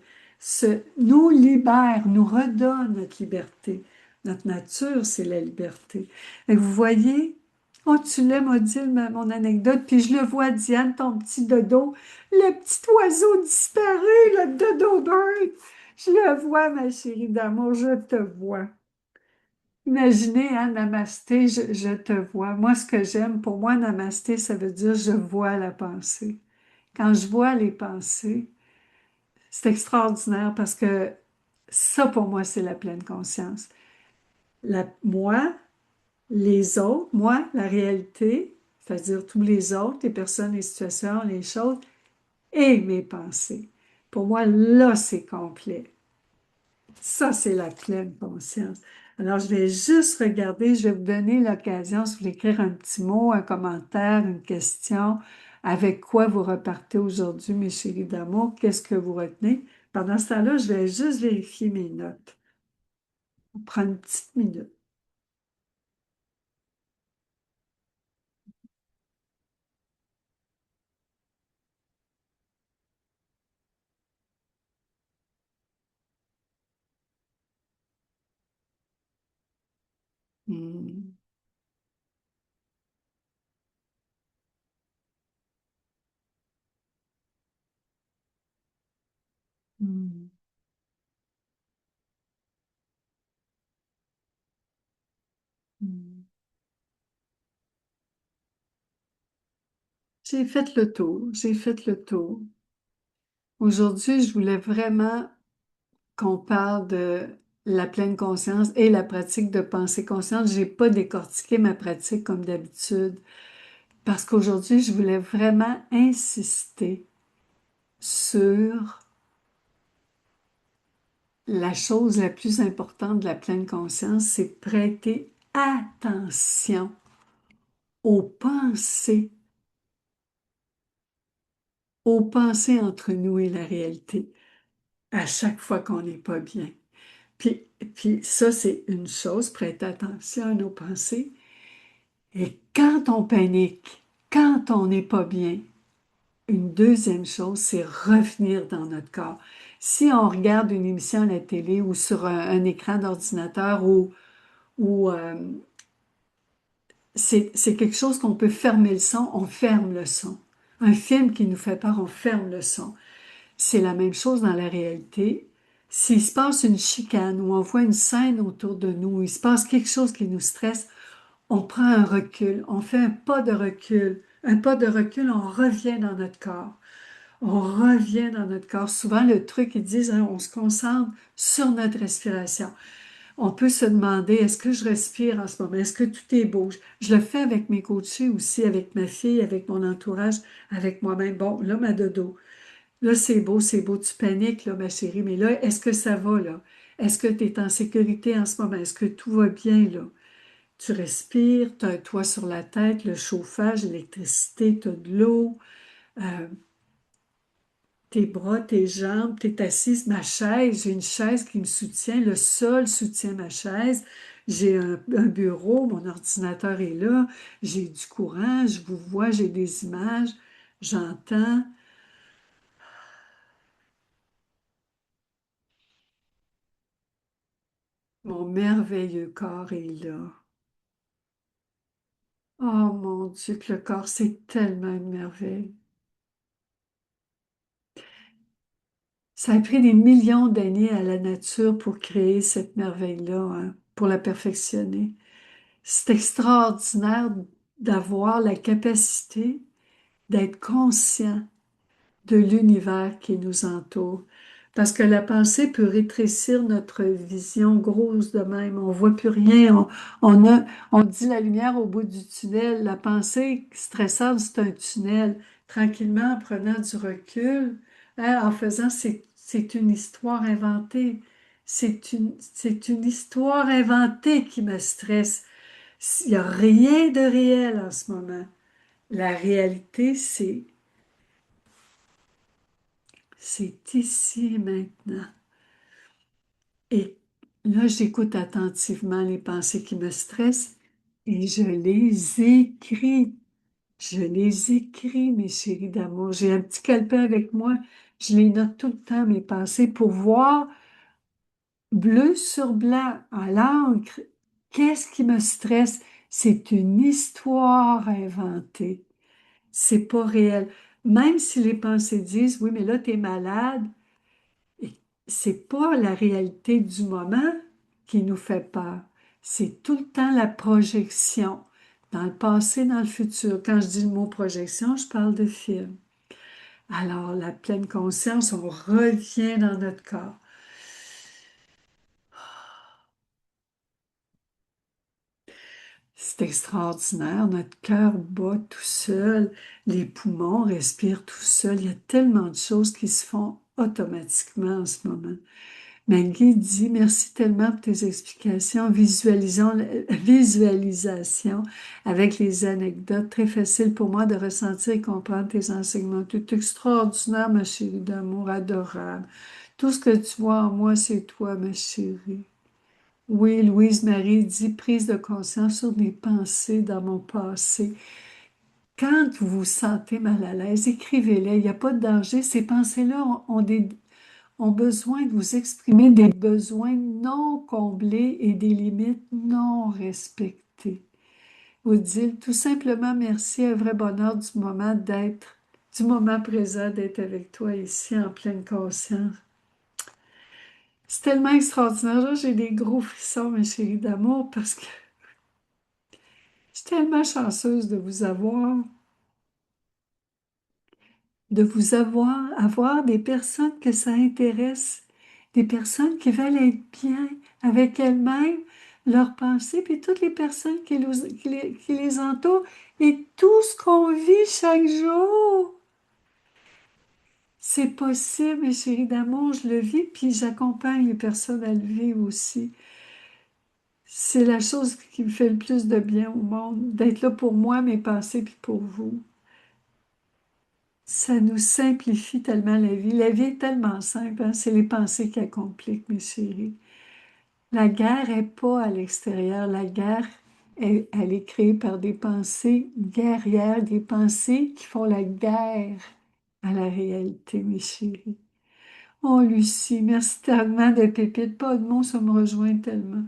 Nous libère, nous redonne notre liberté. Notre nature, c'est la liberté. Et vous voyez, oh, tu l'aimes, Odile, mon anecdote, puis je le vois, Diane, ton petit dodo, le petit oiseau disparu, le dodo bird. Je le vois, ma chérie d'amour, je te vois. Imaginez, hein, namasté, je te vois. Moi, ce que j'aime, pour moi, namasté, ça veut dire je vois la pensée. Quand je vois les pensées, c'est extraordinaire parce que ça, pour moi, c'est la pleine conscience. Moi, les autres, moi, la réalité, c'est-à-dire tous les autres, les personnes, les situations, les choses, et mes pensées. Pour moi, là, c'est complet. Ça, c'est la pleine conscience. Alors, je vais juste regarder, je vais vous donner l'occasion, si vous voulez écrire un petit mot, un commentaire, une question, avec quoi vous repartez aujourd'hui, mes chéris d'amour, qu'est-ce que vous retenez. Pendant ce temps-là, je vais juste vérifier mes notes. On prend une petite minute. Hmm. Hmm. Hmm. J'ai fait le tour, j'ai fait le tour. Aujourd'hui, je voulais vraiment qu'on parle de la pleine conscience et la pratique de pensée consciente. Je n'ai pas décortiqué ma pratique comme d'habitude parce qu'aujourd'hui, je voulais vraiment insister sur la chose la plus importante de la pleine conscience, c'est prêter attention aux aux pensées entre nous et la réalité à chaque fois qu'on n'est pas bien. Puis, puis ça, c'est une chose, prêter attention à nos pensées. Et quand on panique, quand on n'est pas bien, une deuxième chose, c'est revenir dans notre corps. Si on regarde une émission à la télé ou sur un écran d'ordinateur ou c'est quelque chose qu'on peut fermer le son, on ferme le son. Un film qui nous fait peur, on ferme le son. C'est la même chose dans la réalité. S'il se passe une chicane ou on voit une scène autour de nous, il se passe quelque chose qui nous stresse, on prend un recul, on fait un pas de recul. Un pas de recul, on revient dans notre corps. On revient dans notre corps. Souvent, le truc, ils disent, hein, on se concentre sur notre respiration. On peut se demander, est-ce que je respire en ce moment? Est-ce que tout est beau? Je le fais avec mes coachés aussi, avec ma fille, avec mon entourage, avec moi-même. Bon, là, ma dodo. Là, c'est beau, tu paniques, là, ma chérie, mais là, est-ce que ça va, là? Est-ce que tu es en sécurité en ce moment? Est-ce que tout va bien, là? Tu respires, tu as un toit sur la tête, le chauffage, l'électricité, tu as de l'eau, euh, tes bras, tes jambes, tu es assise, ma chaise, j'ai une chaise qui me soutient, le sol soutient ma chaise, j'ai un bureau, mon ordinateur est là, j'ai du courant, je vous vois, j'ai des images, j'entends, mon merveilleux corps est là. Oh mon Dieu, que le corps, c'est tellement une merveille. Ça a pris des millions d'années à la nature pour créer cette merveille-là, hein, pour la perfectionner. C'est extraordinaire d'avoir la capacité d'être conscient de l'univers qui nous entoure. Parce que la pensée peut rétrécir notre vision grosse de même. On voit plus rien. On dit la lumière au bout du tunnel. La pensée stressante, c'est un tunnel. Tranquillement, en prenant du recul, hein, en faisant, c'est une histoire inventée. C'est une histoire inventée qui me stresse. Il n'y a rien de réel en ce moment. La réalité, c'est ici et maintenant. Et là, j'écoute attentivement les pensées qui me stressent et je les écris. Je les écris, mes chéris d'amour. J'ai un petit calepin avec moi. Je les note tout le temps, mes pensées, pour voir bleu sur blanc, à l'encre, qu'est-ce qui me stresse? C'est une histoire inventée. C'est pas réel. Même si les pensées disent, oui, mais là, tu es malade, et c'est pas la réalité du moment qui nous fait peur. C'est tout le temps la projection, dans le passé, dans le futur. Quand je dis le mot projection, je parle de film. Alors, la pleine conscience, on revient dans notre corps. C'est extraordinaire, notre cœur bat tout seul, les poumons respirent tout seul. Il y a tellement de choses qui se font automatiquement en ce moment. Maggie dit merci tellement pour tes explications, visualisation avec les anecdotes. Très facile pour moi de ressentir et comprendre tes enseignements. Tu es extraordinaire, ma chérie d'amour, adorable. Tout ce que tu vois en moi, c'est toi, ma chérie. Oui, Louise-Marie dit prise de conscience sur mes pensées dans mon passé. Quand vous vous sentez mal à l'aise, écrivez-les. Il n'y a pas de danger. Ces pensées-là ont besoin de vous exprimer des besoins non comblés et des limites non respectées. Vous dites tout simplement merci, un vrai bonheur du moment présent, d'être avec toi ici en pleine conscience. C'est tellement extraordinaire. Là, j'ai des gros frissons, mes chéris d'amour, parce que je suis tellement chanceuse avoir des personnes que ça intéresse, des personnes qui veulent être bien avec elles-mêmes, leurs pensées, puis toutes les personnes qui les entourent et tout ce qu'on vit chaque jour. C'est possible, mes chéris d'amour, je le vis, puis j'accompagne les personnes à le vivre aussi. C'est la chose qui me fait le plus de bien au monde, d'être là pour moi, mes pensées, puis pour vous. Ça nous simplifie tellement la vie. La vie est tellement simple, hein? C'est les pensées qui la compliquent, mes chéris. La guerre n'est pas à l'extérieur. La guerre, elle est créée par des pensées guerrières, des pensées qui font la guerre à la réalité, mes chéris. Oh, Lucie, merci tellement de pépites. Pas de mots, ça me rejoint tellement.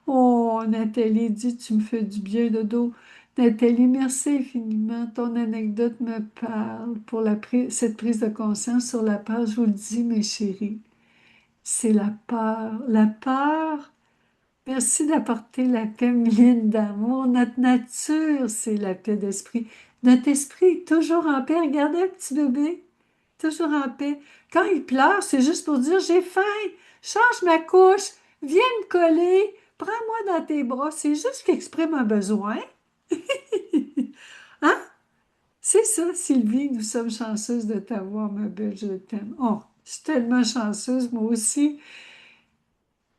Oh, Nathalie dit, tu me fais du bien de dos. Nathalie, merci infiniment. Ton anecdote me parle pour cette prise de conscience sur la peur. Je vous le dis, mes chéris, c'est la peur. La peur, merci d'apporter la paix, Mylène d'amour. Notre nature, c'est la paix d'esprit. Notre esprit est toujours en paix. Regardez un petit bébé. Toujours en paix. Quand il pleure, c'est juste pour dire j'ai faim, change ma couche, viens me coller, prends-moi dans tes bras. C'est juste qu'il exprime un besoin. Hein? C'est ça, Sylvie, nous sommes chanceuses de t'avoir, ma belle, je t'aime. Oh, je suis tellement chanceuse, moi aussi.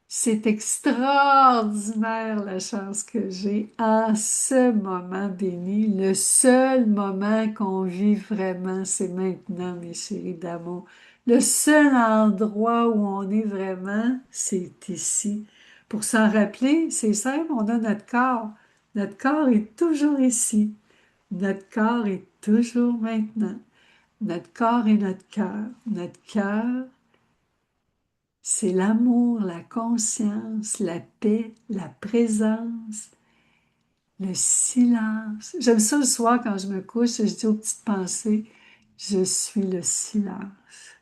C'est extraordinaire la chance que j'ai en ce moment béni. Le seul moment qu'on vit vraiment, c'est maintenant, mes chéris d'amour. Le seul endroit où on est vraiment, c'est ici. Pour s'en rappeler, c'est simple, on a notre corps. Notre corps est toujours ici. Notre corps est toujours maintenant. Notre corps est notre cœur. Notre cœur, c'est l'amour, la conscience, la paix, la présence. Le silence. J'aime ça le soir quand je me couche, je dis aux petites pensées, je suis le silence.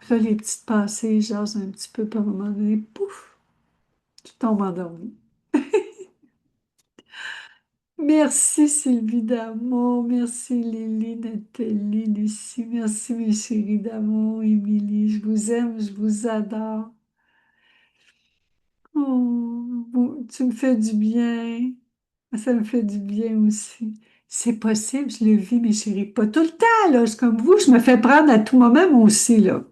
Puis là, les petites pensées jasent un petit peu, puis à un moment donné, pouf, tu tombes endormi. Merci Sylvie d'amour, merci Lily, Nathalie, Lucie, merci mes chéris d'amour, Émilie, je vous aime, je vous adore. Oh, tu me fais du bien. Ça me fait du bien aussi. C'est possible, je le vis, mes chéris. Pas tout le temps, là. Je suis comme vous, je me fais prendre à tout moment, moi aussi, là.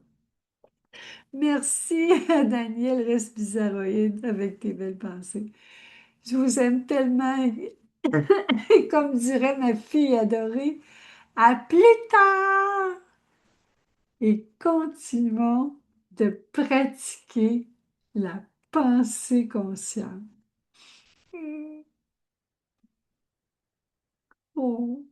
Merci à Daniel, reste bizarroïde avec tes belles pensées. Je vous aime tellement. Et comme dirait ma fille adorée, à plus tard! Et continuons de pratiquer la pensée consciente. Mm. Oh.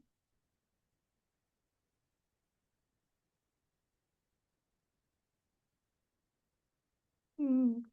Mm.